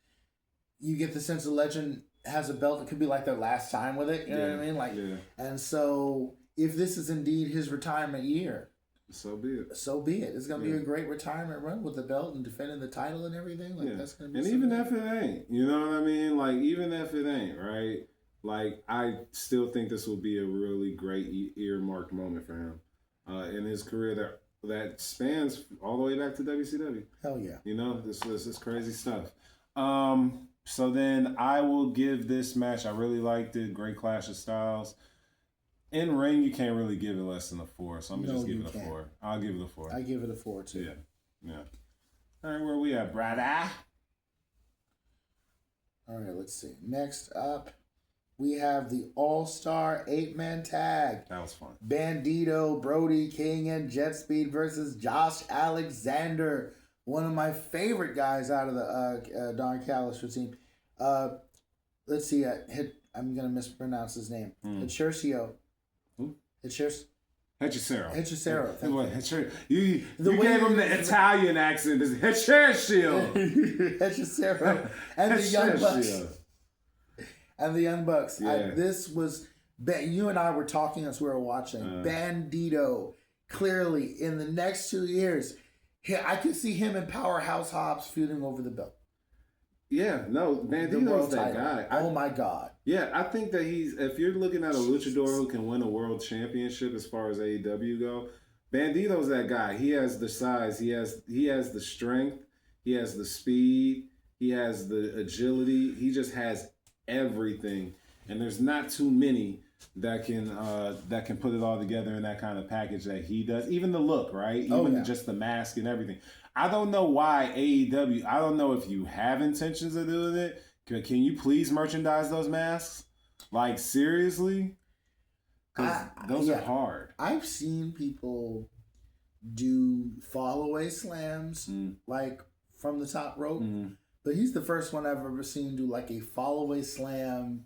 you get the sense a legend has a belt, it could be their last time with it. You know what I mean? And so if this is indeed his retirement year, so be it. It's gonna be a great retirement run with the belt and defending the title and everything. That's gonna be. And even if it ain't, you know what I mean? Even if it ain't, right? I still think this will be a really great earmarked moment for him in his career that spans all the way back to WCW. Hell yeah! You know, this is crazy stuff. So then I will give this match. I really liked it. Great clash of styles. In ring, you can't really give it less than a 4, so I'm gonna just give it a 4. I'll give it a 4. I give it a 4 too. Yeah. All right, where we at, brother? All right, let's see. Next up, we have the All-Star 8-Man Tag. That was fun. Bandito, Brody King, and Jet Speed versus Josh Alexander, one of my favorite guys out of the Don Callis team. Let's see. I'm gonna mispronounce his name. Hechicero. Hechicero. You gave him the Italian accent. It's Hechicero. Hechicero. And the Young Bucks. And the Young Bucks. Yeah. This was... You and I were talking as we were watching. Bandito, clearly, in the next 2 years, I could see him and Powerhouse Hobbs feuding over the belt. Yeah, no, Bandito's that guy. Oh my God. Yeah, I think that if you're looking at a luchador who can win a world championship as far as AEW go, Bandito's that guy. He has the size, he has the strength, he has the speed, he has the agility. He just has everything. And there's not too many that can put it all together in that kind of package that he does. Even the look, right? Even just the mask and everything. I don't know why AEW, I don't know if you have intentions of doing it. Can you please merchandise those masks? Like, seriously? Because those are hard. I've seen people do fall-away slams, like, from the top rope. But he's the first one I've ever seen do, like, a fall-away slam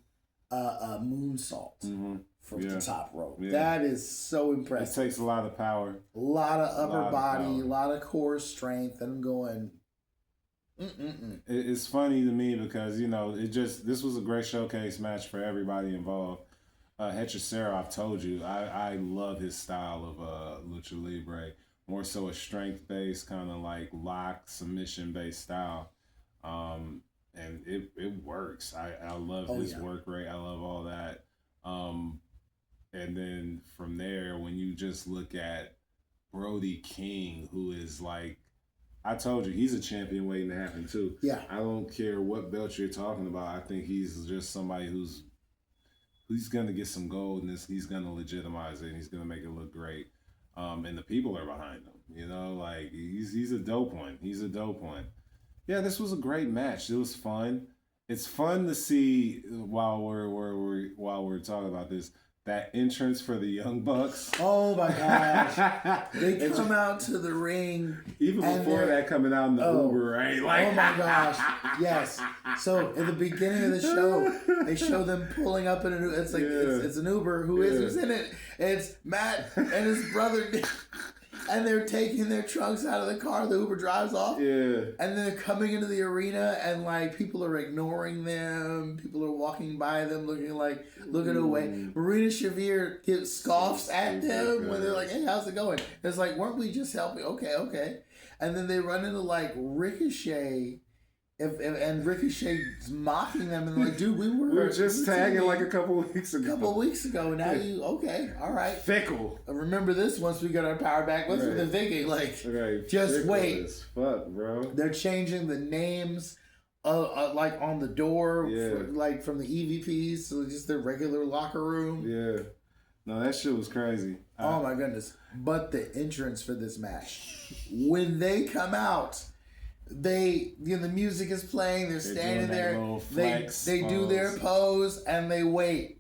moonsault from the top rope. Yeah. That is so impressive. It takes a lot of power. A lot of upper body, a lot of core strength. And I'm going... It's funny to me because, this was a great showcase match for everybody involved. Hechicero, I've told you, I love his style of Lucha Libre. More so a strength-based, kind of like lock, submission-based style. And it works. I love his work rate. I love all that. And then from there, when you just look at Brody King, who is like, I told you, he's a champion waiting to happen too. Yeah. I don't care what belt you're talking about. I think he's just somebody who's going to get some gold, and he's going to legitimize it, and he's going to make it look great. And the people are behind him. Like he's a dope one. He's a dope one. Yeah, this was a great match. It was fun. It's fun to see while we're talking about this, that entrance for the Young Bucks. Oh my gosh. They come out to the ring. Even before that, coming out in the Uber, right? Like, oh my gosh. Yes. So in the beginning of the show, they show them pulling up in an it's like it's an Uber. Who's in it? It's Matt and his brother. And they're taking their trunks out of the car. The Uber drives off. Yeah. And then they're coming into the arena, and like people are ignoring them. People are walking by them, looking away. Marina Shafir scoffs at them when they're like, "Hey, how's it going?" It's like, weren't we just helping? Okay. And then they run into like Ricochet. And Ricochet's mocking them and like, dude, we were just tagging like a couple weeks ago. Now all right. Fickle. Remember this once we got our power back. What's what they're thinking? Like, just wait. Fuck, bro. They're changing the names, like on the door, like from the EVPs to just their regular locker room. Yeah. No, that shit was crazy. Oh my goodness! But the entrance for this match, when they come out. The music is playing. They're standing there. They do their pose and they wait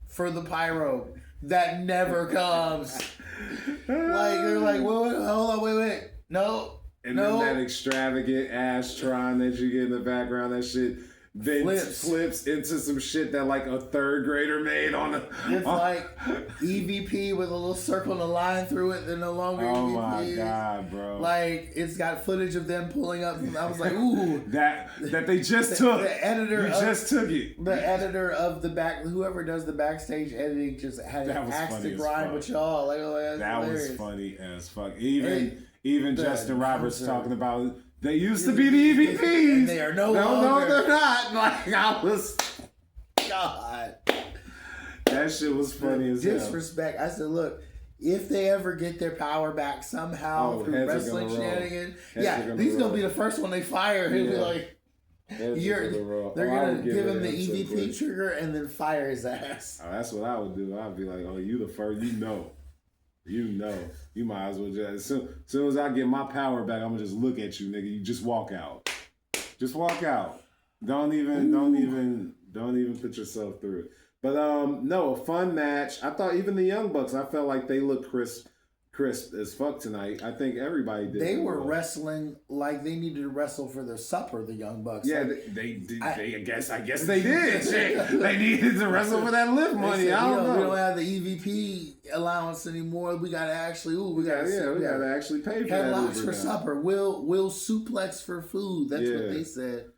for the pyro that never comes. Like they're like, wait, hold on, wait, no, and then that extravagant Astron that you get in the background, that shit then flips into some shit that like a third grader made on a. It's like EVP with a little circle and a line through it. They're no longer EVP. Oh my god, bro! Like it's got footage of them pulling up. I was like, ooh, that they just took. The editor just took it. The editor of the back, whoever does the backstage editing, just had an axe to grind with y'all. Like, that was funny as fuck. Even Justin Roberts talking about. They used to be the EVPs. And they are no longer. No, they're not. Like, I was... God. That shit was funny as hell. Disrespect. I said, look, if they ever get their power back somehow through wrestling shenanigans, he's going to be the first one they fire. He'll be like, they're going to give him the EVP trigger and then fire his ass. Oh, that's what I would do. I'd be like, oh, you the first, you might as well just as soon as I get my power back, I'm gonna just look at you, nigga. You just walk out. Just walk out. Don't even put yourself through it. But no, a fun match. I thought even the Young Bucks, I felt like they looked crisp as fuck tonight. I think everybody did. They were wrestling like they needed to wrestle for their supper, the Young Bucks. Yeah, like, they did. I guess they did. They needed to wrestle for that lift money. Said, I don't know. We don't have the EVP allowance anymore. We gotta actually we gotta actually pay for that. Headlocks for supper. We'll suplex for food. That's what they said.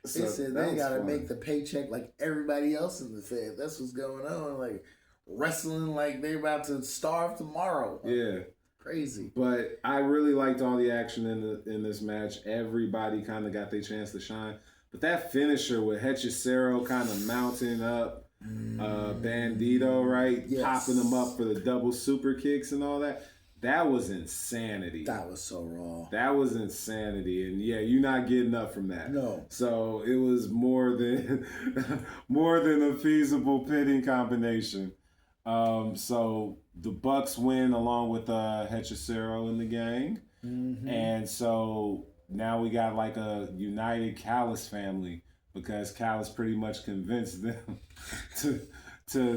They said they gotta make the paycheck like everybody else in the Fed. That's what's going on. Like wrestling like they're about to starve tomorrow. Yeah. Crazy. But I really liked all the action in this match. Everybody kind of got their chance to shine. But that finisher with Hechicero kind of mounting up Bandito, right? Yes. Popping him up for the double super kicks and all that. That was insanity. That was so raw. That was insanity. And yeah, you're not getting up from that. No. So it was more than a feasible pitting combination. So the Bucks win along with Hechicero and the gang. Mm-hmm. And so now we got like a united Callis family because Callis pretty much convinced them to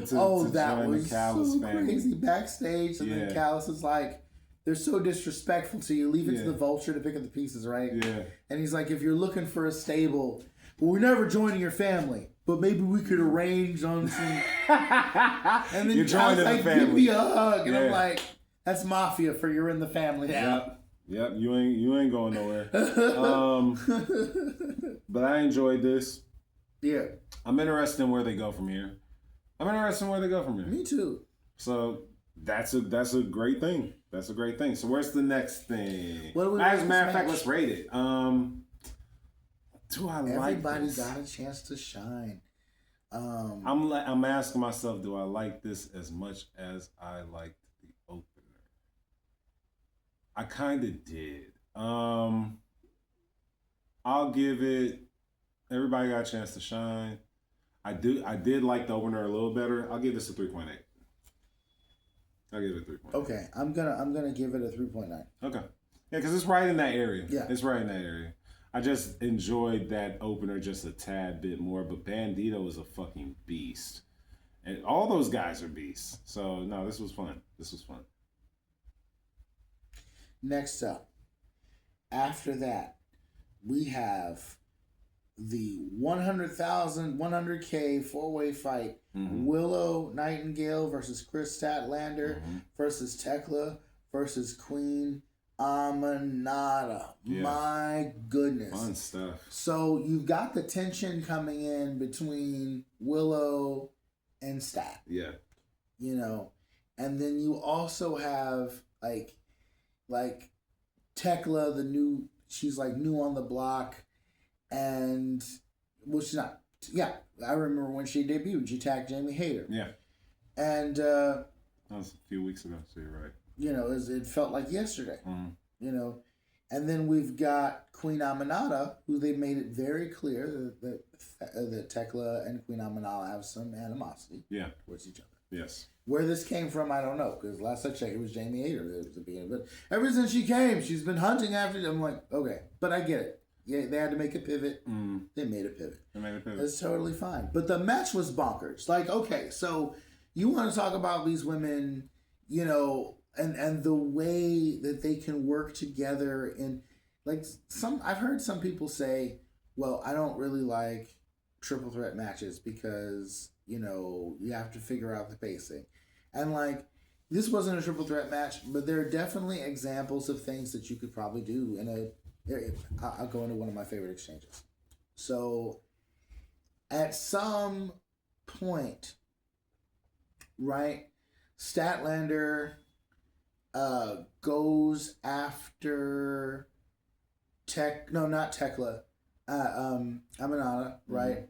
join the Callis family. Crazy backstage, and then Callis is like, they're so disrespectful to you. Leave it to the Vulture to pick up the pieces, right? Yeah. And he's like, if you're looking for a stable, well, we're never joining your family, but maybe we could arrange on some. And then you're joining like, the family. Give me a hug, and I'm like, that's mafia for you're in the family now. Yep. You ain't going nowhere. But I enjoyed this. Yeah. I'm interested in where they go from here. Me too. So that's a great thing. That's a great thing. So where's the next thing? As a matter of fact, let's rate it. Do I like Everybody this? got a chance to shine. I'm asking myself, do I like this as much as I liked the opener? I kind of did. I'll give it. Everybody got a chance to shine. I did like the opener a little better. I'll give this a 3.8. I'll give it a 3.8. Okay, I'm gonna give it a 3.9. Okay. Yeah, because it's right in that area. Yeah. It's right in that area. I just enjoyed that opener just a tad bit more, but Bandito is a fucking beast. And all those guys are beasts. So, no, this was fun. Next up, after that, we have the 100K four-way fight. Mm-hmm. Willow Nightingale versus Chris Statlander versus Tekla versus Queen Aminata. Yeah. My goodness. Fun stuff. So you've got the tension coming in between Willow and Stat. Yeah. You know, and then you also have like Tekla, she's like new on the block, and well, she's not. Yeah, I remember when she debuted. She tagged Jamie Hayter. Yeah. And that was a few weeks ago, so you're right. You know, it felt like yesterday. Mm-hmm. You know, and then we've got Queen Aminata, who they made it very clear that Tekla and Queen Aminata have some animosity towards each other. Yes. Where this came from, I don't know, because last I checked, it was Jamie Hayter that was the beginning. But ever since she came, she's been hunting after them. I'm like, okay, but I get it. Yeah, they had to make a pivot. Mm. They made a pivot. It's It's totally fine. But the match was bonkers. Like, okay, so you want to talk about these women, you know, and the way that they can work together in, like, I've heard some people say, well, I don't really like triple threat matches because, you know, you have to figure out the pacing. And like, this wasn't a triple threat match, but there are definitely examples of things that you could probably do in a. I'll go into one of my favorite exchanges. So, at some point, right, Statlander goes after not Tekla, Aminata, right,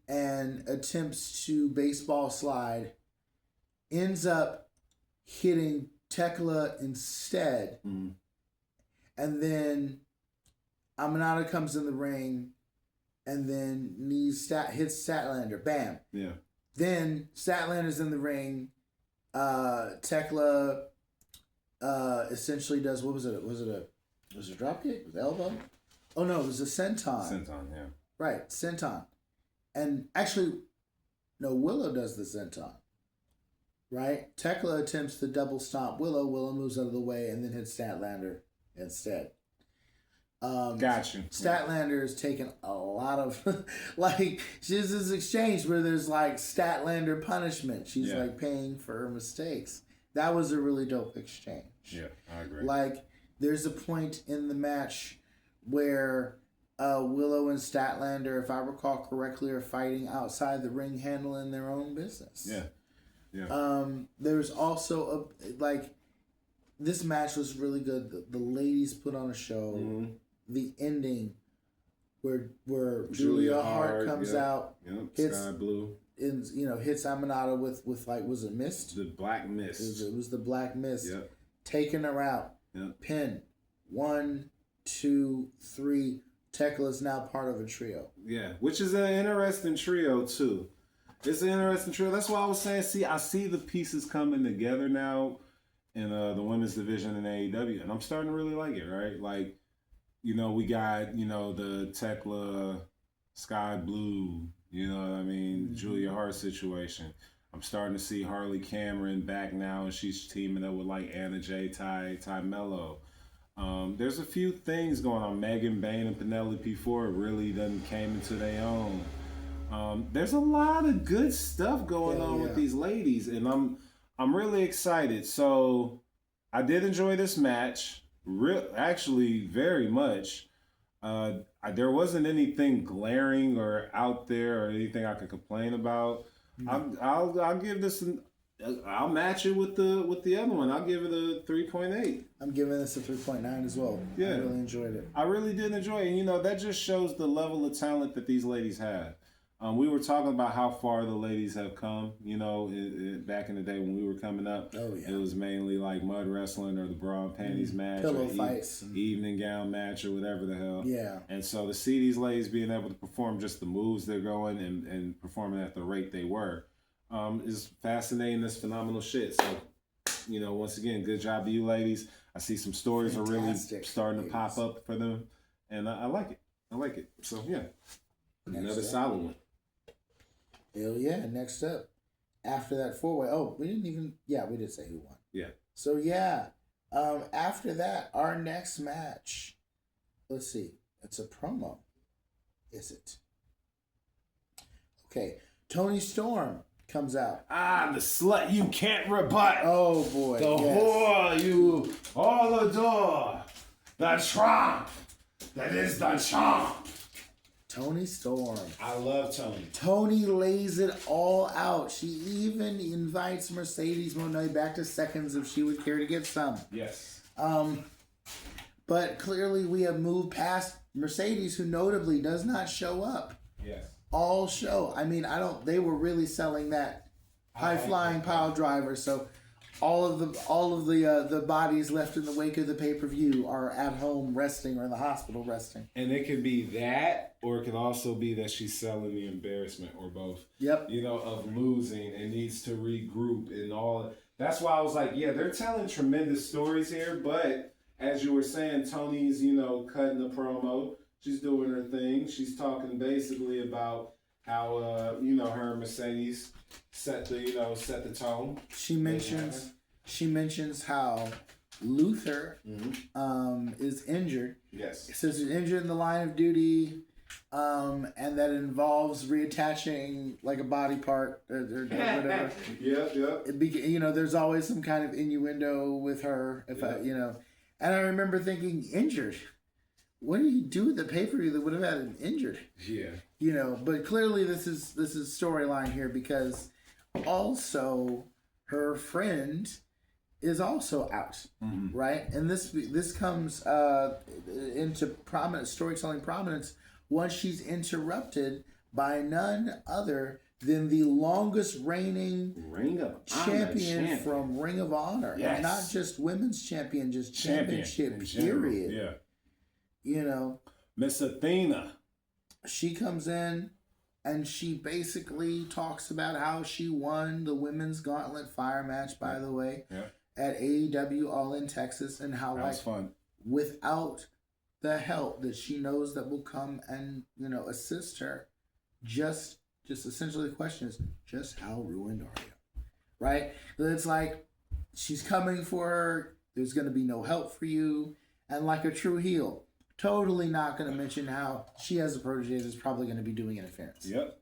and attempts to baseball slide, ends up hitting Tekla instead, and then Aminata comes in the ring, and then hits Statlander. Bam. Yeah. Then Statlander's in the ring. Tekla essentially does, what was it? Was it a drop kick? Was it elbow? Oh no, it was a senton. Senton, yeah. Right, senton. And actually, no, Willow does the senton. Right? Tekla attempts to double stomp Willow. Willow moves out of the way and then hits Statlander instead. Got you. Statlander is taking a lot of like, she's this exchange where there's like Statlander punishment. She's like paying for her mistakes. That was a really dope exchange. Yeah, I agree. Like, there's a point in the match where Willow and Statlander, if I recall correctly, are fighting outside the ring, handling their own business. Yeah. Yeah. There's also this match was really good. The ladies put on a show. Mm-hmm. The ending, where Julia Hart comes out, hits Sky Blue, and hits Aminata with like, was it mist? The Black Mist. It was the Black Mist. Yep. Taking her out. Yep. Pin. 1, 2, 3. Tekla is now part of a trio. Yeah, which is an interesting trio too. It's an interesting trio. That's why I was saying, I see the pieces coming together now in the women's division in AEW, and I'm starting to really like it, right? Like, we got, the Tekla, Sky Blue, Julia Hart situation. I'm starting to see Harley Cameron back now, and she's teaming up with like Anna Jay, Ty Mello. There's a few things going on. Megan Bain and Penelope Ford really done came into their own. There's a lot of good stuff going on with these ladies, and I'm really excited. So I did enjoy this match, actually very much. There wasn't anything glaring or out there or anything I could complain about. I'll give this I'll match it with the other one. I'll give it a 3.8. I'm giving this a 3.9 as well. Yeah. I really enjoyed it. I really did enjoy it. And, that just shows the level of talent that these ladies have. We were talking about how far the ladies have come, back in the day when we were coming up. Oh, yeah. It was mainly like mud wrestling or the bra and panties match. Pillow or fights. Evening gown match or whatever the hell. Yeah. And so to see these ladies being able to perform just the moves they're going and performing at the rate they were, is fascinating. It's phenomenal shit. So, once again, good job to you ladies. I see some stories are really starting to pop up for them, and I like it. I like it. So, yeah. Another solid one. Hell yeah. Next up, after that 4-way. Oh, we did say who won. Yeah. So, yeah. After that, our next match, let's see. It's a promo. Is it? Okay. Toni Storm comes out. The slut you can't rebut. Oh, boy. The whore you all adore. The trump that is the chomp. Toni Storm. I love Toni. Toni lays it all out. She even invites Mercedes Moné back to seconds if she would care to get some. Yes. But clearly we have moved past Mercedes, who notably does not show up. Yes. All show. I mean, they were really selling that high flying pile driver. So all of the bodies left in the wake of the pay-per-view are at home resting or in the hospital resting. And it could be that, or it could also be that she's selling the embarrassment, or both. Yep. Of losing and needs to regroup and all. That's why I was like, yeah, they're telling tremendous stories here, but as you were saying, Toni's, cutting the promo. She's doing her thing. She's talking basically about how, her and Mercedes set the tone. She mentions how Luther is injured. Yes. It says he's injured in the line of duty, and that involves reattaching like a body part or whatever. Yep. There's always some kind of innuendo with her. And I remember thinking, injured. What do you do with the pay-per-view that would have had him injured? Yeah. But clearly this is storyline here, because also her friend is also out, right? And this comes into prominent storytelling prominence once she's interrupted by none other than the longest reigning champion from Ring of Honor. Yes. And not just women's champion, just championship, period. Yeah. Miss Athena. She comes in and she basically talks about how she won the women's gauntlet fire match, by the way, at AEW All In Texas, and how that was fun. Without the help that she knows that will come and assist her, just essentially the question is, just how ruined are you? Right? It's like she's coming for her. There's going to be no help for you, and like a true heel, totally not going to mention how she has a protege that's probably going to be doing interference. Yep.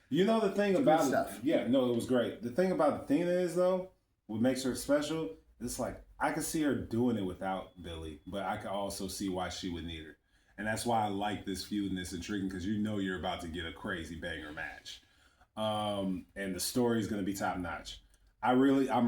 The thing about stuff. It was great. The thing about Athena is, though, what makes her special, it's like, I could see her doing it without Billy, but I could also see why she would need her. And that's why I like this feud and this intriguing, because you're about to get a crazy banger match. And the story is going to be top notch. I'm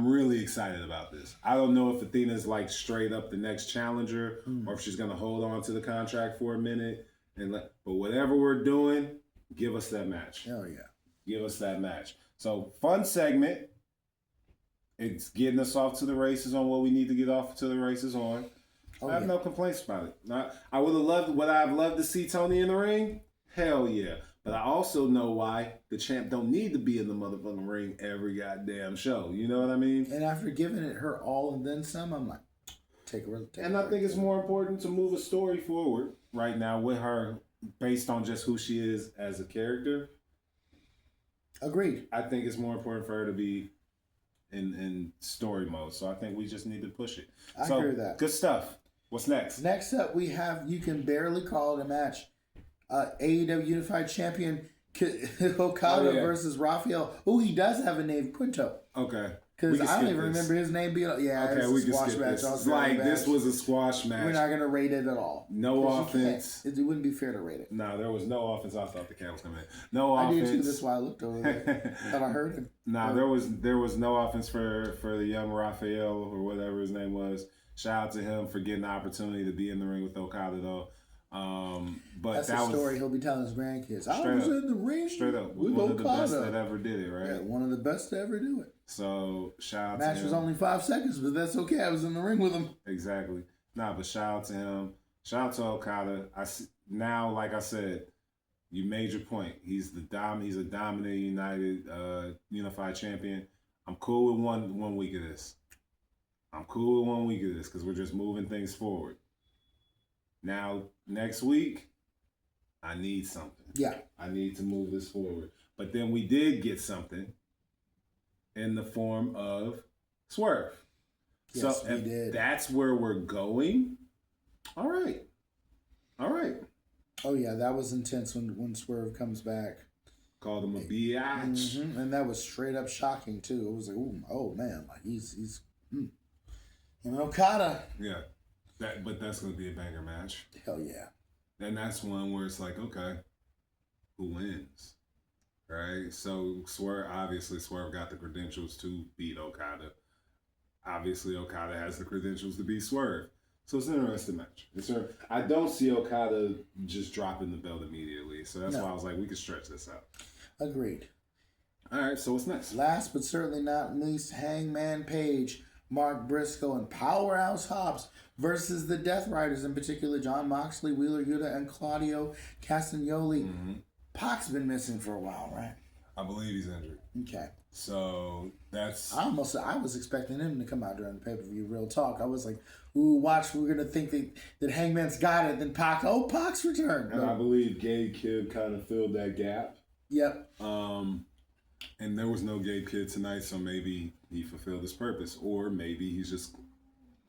really excited about this. I don't know if Athena's like straight up the next challenger or if she's gonna hold on to the contract for a minute but whatever we're doing, give us that match. Hell yeah. Give us that match. So fun segment. It's getting us off to the races on what we need to get off to the races on. I have no complaints about it. Would I have loved to see Tony in the ring? Hell yeah. But I also know why the champ don't need to be in the motherfucking ring every goddamn show. You know what I mean? And after giving it her all and then some, I'm like, take a And I think it's more important to move a story forward right now with her based on just who she is as a character. Agreed. I think it's more important for her to be in story mode. So I think we just need to push it. I agree with that. Good stuff. What's next? Next up, we have, you can barely call it a match, AEW Unified Champion Okada versus Raphael. Oh, he does have a name, Quinto. Okay. Because I don't even remember his name being. Yeah, okay, we can skip match. this. This was a squash match. We're not going to rate it at all. No offense. It wouldn't be fair to rate it. No, there was no offense. I thought the cat was coming in. No offense. I did too. That's why I looked over there. Thought I heard him. Nah, there was no offense for the young Raphael or whatever his name was. Shout out to him for getting the opportunity to be in the ring with Okada though. But that's a story he'll be telling his grandkids. I was in the ring straight up with one Okada. of the best that ever did it, right? Yeah, one of the best to ever do it. So shout out to him. Match was only 5 seconds, but that's okay. I was in the ring with him. Exactly. Nah, but shout out to him. Shout out to Okada. Now, like I said, you made your point. He's a dominant unified champion. I'm cool with one week of this. I'm cool with 1 week of this because we're just moving things forward. Now, next week, I need something. Yeah. I need to move this forward. But then we did get something in the form of Swerve. Yes, so we if did. That's where we're going. All right. Oh, yeah, that was intense when Swerve comes back. Called him a biatch. Mm-hmm. And that was straight up shocking, too. It was like, oh, man, like he's And Okada. Yeah. But that's going to be a banger match. Hell yeah. And that's one where it's like, okay, who wins? Right? So Swerve got the credentials to beat Okada. Obviously, Okada has the credentials to beat Swerve. So it's an interesting match. I don't see Okada just dropping the belt immediately. So that's why I was like, we can stretch this out. Agreed. All right, so what's next? Last but certainly not least, Hangman Page, Mark Briscoe, and Powerhouse Hobbs versus the Death Riders, in particular Jon Moxley, Wheeler Yuta, and Claudio Castagnoli. Mm-hmm. Pac's been missing for a while, right? I believe he's injured. Okay. So that's... I was expecting him to come out during the pay-per-view, real talk. I was like, ooh, watch, we're going to think that Hangman's got it, then Pac's returned. And I believe Gabe Kidd kind of filled that gap. Yep. And there was no Gabe Kidd tonight, so maybe he fulfilled his purpose. Or maybe he's just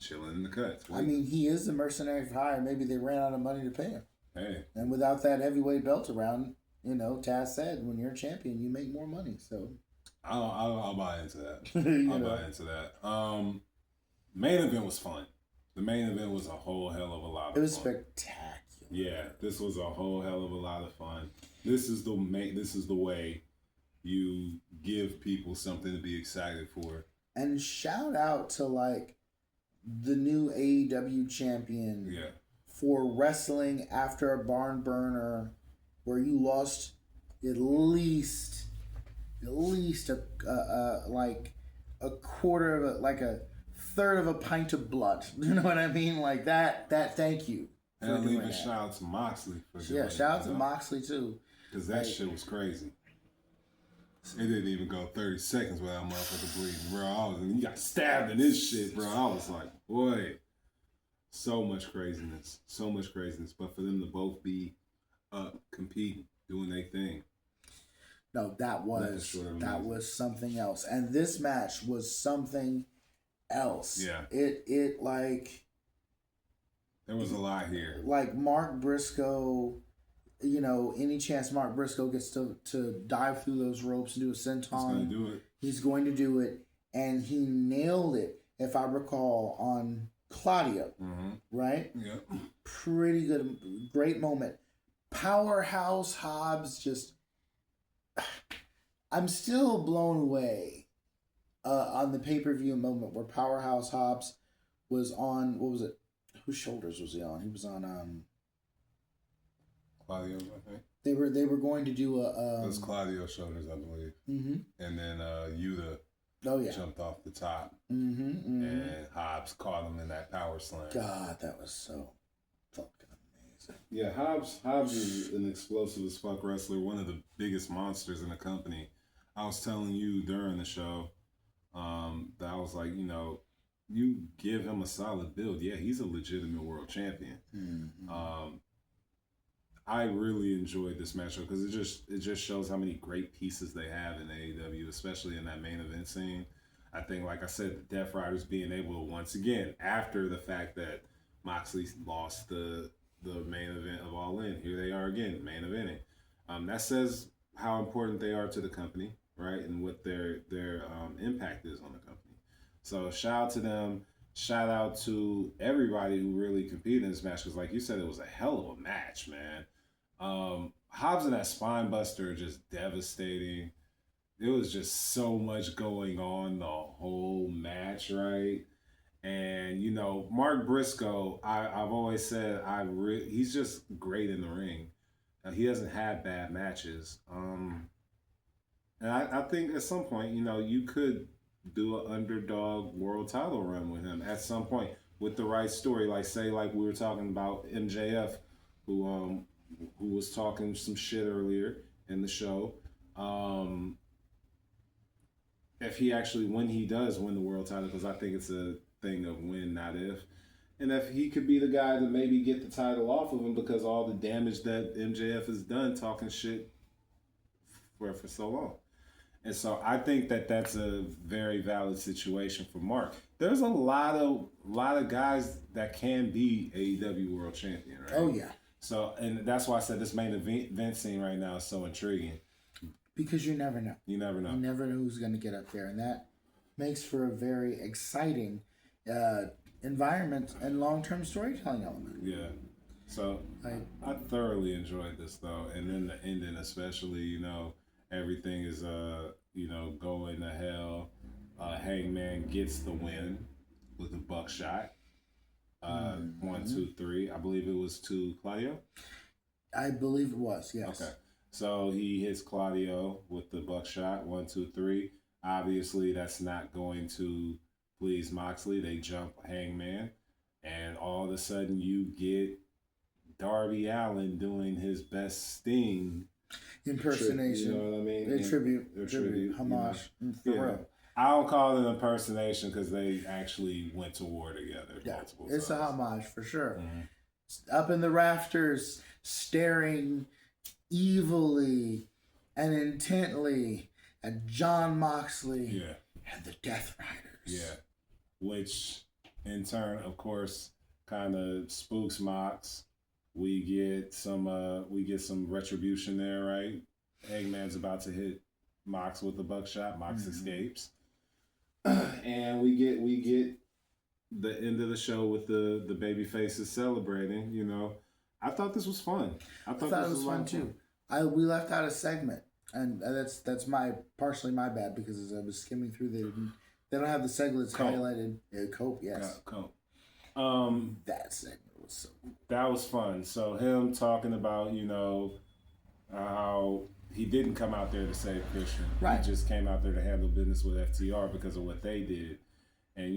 chilling in the cuts. I mean, he is the mercenary for hire. Maybe they ran out of money to pay him. Hey. And without that heavyweight belt around, Taz said, when you're a champion, you make more money. So I'll buy into that. Buy into that. Main event was fun. The main event was a whole hell of a lot of fun. It was spectacular. Yeah, this was a whole hell of a lot of fun. This is the way you give people something to be excited for. And shout out to the new AEW champion for wrestling after a barn burner where you lost at least a quarter of a third of a pint of blood. You know what I mean? Like that thank you. And even shout out to Moxley for doing shout out to Moxley too. Because that shit was crazy. It didn't even go 30 seconds without motherfucker bleeding, bro. He got stabbed in this shit, bro. I was like, boy, so much craziness. But for them to both be up, competing, doing their thing. No, that was something else. And this match was something else. Yeah. It there was a lot here. Like Mark Briscoe, any chance Mark Briscoe gets to dive through those ropes and do a senton, he's going to do it. And he nailed it, if I recall, on Claudio. Mm-hmm. Right? Yeah. Pretty good. Great moment. Powerhouse Hobbs I'm still blown away on the pay-per-view moment where Powerhouse Hobbs was on, what was it? Whose shoulders was he on? He was on Claudio's, I think. They were going to do a It was Claudio's shoulders, I believe. Mm-hmm. And then Yuta jumped off the top. Mm-hmm, mm-hmm. And Hobbs caught him in that power slam. God, that was so fucking amazing. Yeah, Hobbs is an explosive as fuck wrestler, one of the biggest monsters in the company. I was telling you during the show that I was like, you give him a solid build. Yeah, he's a legitimate world champion. Mm-hmm. I really enjoyed this matchup because it just shows how many great pieces they have in AEW, especially in that main event scene. I think, like I said, the Death Riders being able to, once again, after the fact that Moxley lost the main event of All In, here they are again, main eventing. That says how important they are to the company, right, and what their impact is on the company. So shout out to them. Shout out to everybody who really competed in this match because, like you said, it was a hell of a match, man. Hobbs and that spine buster are just devastating. There was just so much going on the whole match, right? And Mark Briscoe, I've always said he's just great in the ring. He doesn't have bad matches. And I think at some point, you could do an underdog world title run with him at some point with the right story. Like we were talking about MJF, who was talking some shit earlier in the show. If he actually, when he does win the world title, because I think it's a thing of when, not if. And if he could be the guy to maybe get the title off of him because all the damage that MJF has done talking shit for so long. And so I think that that's a very valid situation for Mark. There's a lot of guys that can be AEW World Champion, right? Oh yeah. So, and that's why I said this main event scene right now is so intriguing. Because you never know. You never know. You never know who's going to get up there, and that makes for a very exciting environment and long-term storytelling element. Yeah. So I thoroughly enjoyed this though, and then the ending especially. Everything is going to hell. Hangman gets the win with a buckshot. 1, 2, 3. I believe it was to Claudio. I believe it was. Yes. Okay. So he hits Claudio with the buckshot. 1, 2, 3. Obviously, that's not going to please Moxley. They jump Hangman, and all of a sudden you get Darby Allin doing his best Sting impersonation. You know what I mean? Tribute, homage. For real. I don't call it an impersonation because they actually went to war together multiple times. It's a homage for sure. Mm-hmm. Up in the rafters, staring evilly and intently at John Moxley and the Death Riders. Yeah. Which, in turn, of course, kind of spooks Mox. We get some retribution there, right? Hangman's about to hit Mox with the buckshot. Mox escapes, and we get the end of the show with the baby faces celebrating. I thought this was fun. I thought it was fun too. We left out a segment, and that's partially my bad because as I was skimming through, they don't have the segments highlighted. Cope, yes. Cope. That segment was so cool. That was fun. So him talking about how he didn't come out there to save Christian. Right. He just came out there to handle business with FTR because of what they did. And,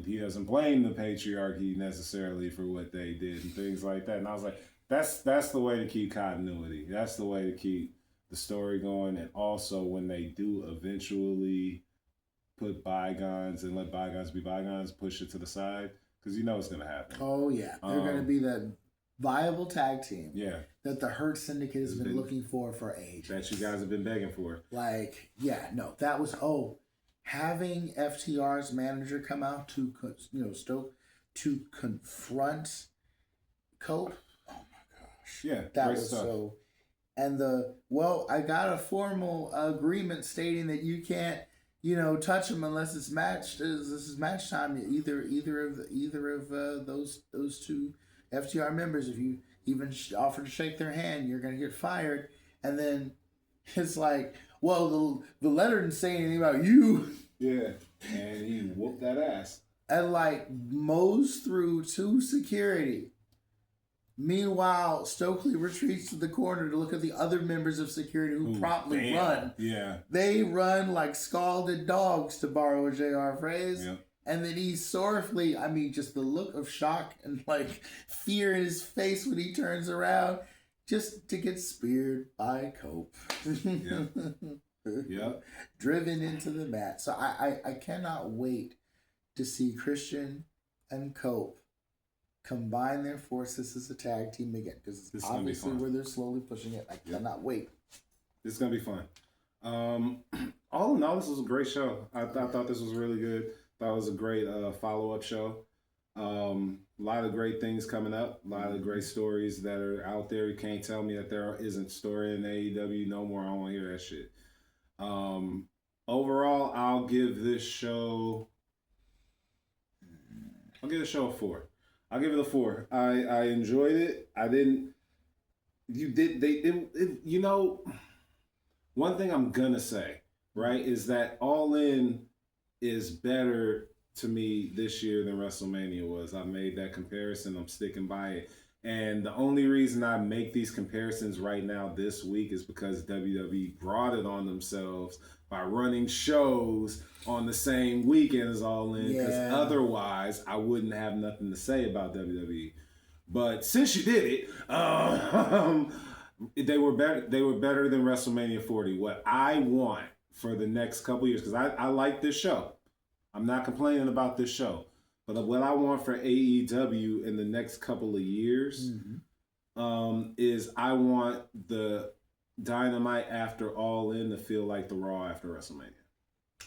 he doesn't blame the patriarchy necessarily for what they did and things like that. And I was like, that's the way to keep continuity. That's the way to keep the story going. And also when they do eventually put bygones and let bygones be bygones, push it to the side, because it's going to happen. Oh, yeah. They're going to be that viable tag team that the Hurt Syndicate has been looking for ages. That you guys have been begging for. That was, having FTR's manager come out to, to confront Cope. Oh my gosh. Yeah. That was stuff. So, and I got a formal agreement stating that you can't, touch him unless it's matched. This is match time. Either of those two FTR members, if you even offer to shake their hand, you're gonna get fired. And then it's like, well, the letter didn't say anything about you. Yeah, and he whooped that ass. And like mows through 2 security. Meanwhile, Stokely retreats to the corner to look at the other members of security who promptly run. Yeah. They run like scalded dogs, to borrow a JR phrase. Yeah. And then he sorrowfully, just the look of shock and like fear in his face when he turns around just to get speared by Cope. Yeah. Yeah. Driven into the mat. So I cannot wait to see Christian and Cope combine their forces as a tag team again, because it's obviously where they're slowly pushing it. I cannot wait. It's gonna be fun. All in all, this was a great show. I thought this was really good. Thought it was a great follow-up show. A lot of great things coming up. A lot of great stories that are out there. You can't tell me that there isn't story in AEW no more. I don't want to hear that shit. Overall, I'll give this show. I'll give the show a 4. I'll give it a 4. I enjoyed it. I didn't. You did. You know, one thing I'm gonna say, right, is that All In is better to me this year than WrestleMania was. I made that comparison. I'm sticking by it. And the only reason I make these comparisons right now this week is because WWE brought it on themselves by running shows on the same weekend as All In, because otherwise I wouldn't have nothing to say about WWE. But since you did it, they were better. They were better than WrestleMania 40. What I want for the next couple years, because I like this show. I'm not complaining about this show. But what I want for AEW in the next couple of years is I want the Dynamite after All In to feel like the Raw after WrestleMania.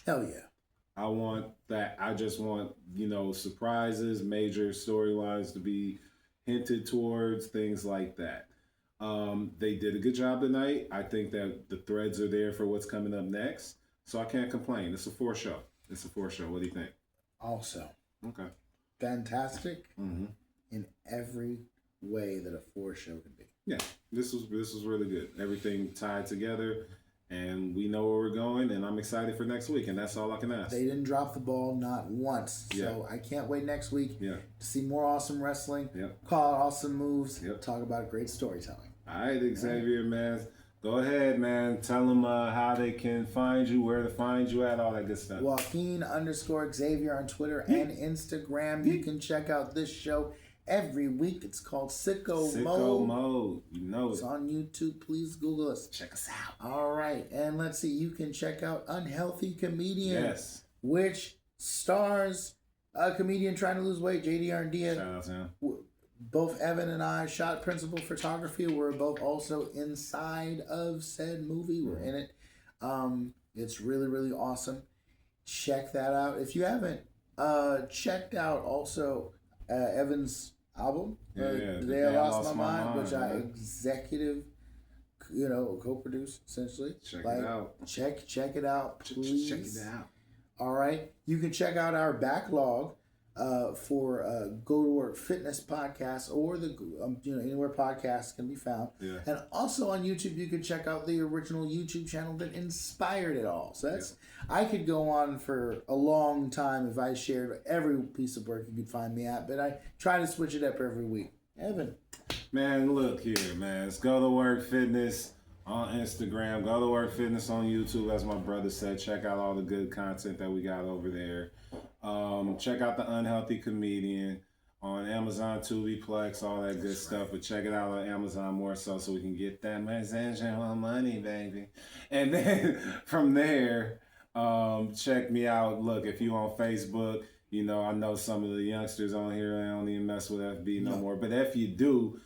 Hell yeah. I want that. I just want, surprises, major storylines to be hinted towards, things like that. They did a good job tonight. I think that the threads are there for what's coming up next. So I can't complain. It's a 4 show. What do you think? Also. Okay. Fantastic in every way that a 4 show can be. Yeah, this was really good. Everything tied together, and we know where we're going, and I'm excited for next week, and that's all I can ask. They didn't drop the ball, not once. So I can't wait next week to see more awesome wrestling, call out awesome moves, talk about great storytelling. All right, Xavier, man. Go ahead, man. Tell them how they can find you, where to find you at, all that good stuff. Joaquin_Xavier on Twitter and Instagram. You can check out this show every week. It's called Sicko Mode. You know it's on YouTube. Please Google us. Check us out. All right. And let's see. You can check out Unhealthy Comedian. Yes. Which stars a comedian trying to lose weight, JD Arndia. Shout out to him. Both Evan and I shot principal photography. We're both also inside of said movie. We're in it. It's really, really awesome. Check that out. If you haven't checked out also Evan's album, The Day I Lost My Mind, which I executive, co-produce essentially. Check it out. Check it out, please. Check it out. All right. You can check out our backlog for Go to Work Fitness podcast, or the anywhere podcasts can be found. Yeah. And also on YouTube, you can check out the original YouTube channel that inspired it all. So that's I could go on for a long time if I shared every piece of work you could find me at, but I try to switch it up every week. Evan, man, look here, man. It's Go to Work Fitness on Instagram. Go to Work Fitness on YouTube, as my brother said. Check out all the good content that we got over there. Check out The Unhealthy Comedian on Amazon, Tubi, all that good stuff. But check it out on Amazon more so we can get that residual money, baby. And then from there, check me out. Look, if you on Facebook, I know some of the youngsters on here, they don't even mess with FB no more. But if you do,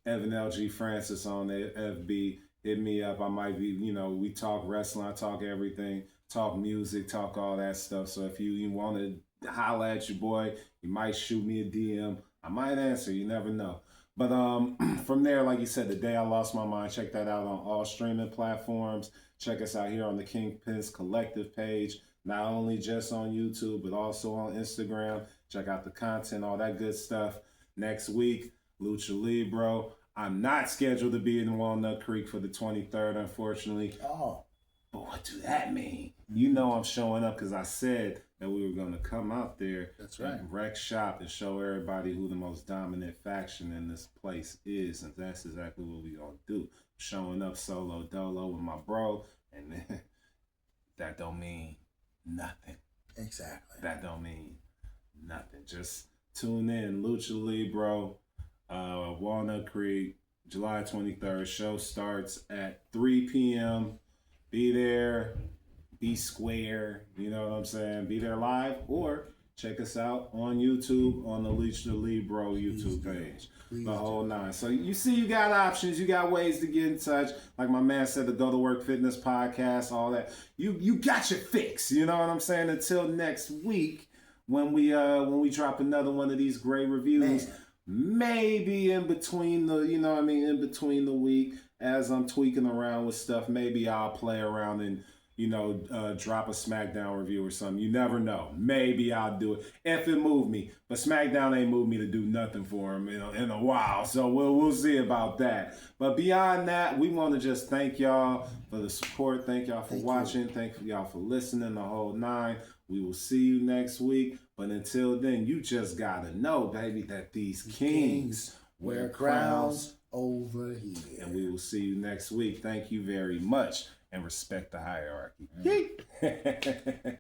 Evan LG Francis on the FB, hit me up. I might be, we talk wrestling, I talk everything. Talk music, talk all that stuff. So if you want to holler at your boy, you might shoot me a DM. I might answer. You never know. But from there, like you said, The Day I Lost My Mind, check that out on all streaming platforms. Check us out here on the Kingpins Collective page. Not only just on YouTube, but also on Instagram. Check out the content, all that good stuff. Next week, Lucha Libre. I'm not scheduled to be in Walnut Creek for the 23rd, unfortunately. Oh. But what do that mean? You know I'm showing up because I said that we were going to come out there and wreck shop and show everybody who the most dominant faction in this place is. And that's exactly what we going to do. Showing up solo dolo with my bro. And that don't mean nothing. Exactly. That don't mean nothing. Just tune in. Lucha Libro, Walnut Creek, July 23rd. Show starts at 3 p.m. Be there, be square, you know what I'm saying? Be there live or check us out on YouTube on the Lucha Libro YouTube page. The whole nine. So you see, you got options, you got ways to get in touch. Like my man said, the Go to Work Fitness podcast, all that. You got your fix, you know what I'm saying? Until next week when we drop another one of these great reviews. Man. Maybe in between the, in between the week, as I'm tweaking around with stuff, maybe I'll play around and, drop a SmackDown review or something. You never know. Maybe I'll do it if it moved me. But SmackDown ain't moved me to do nothing for him in a while. So we'll see about that. But beyond that, we want to just thank y'all for the support. Thank y'all for watching. Thank y'all for listening, the whole nine. We will see you next week. But until then, you just got to know, baby, that these kings wear crowns over here. And we will see you next week. Thank you very much. And respect the hierarchy.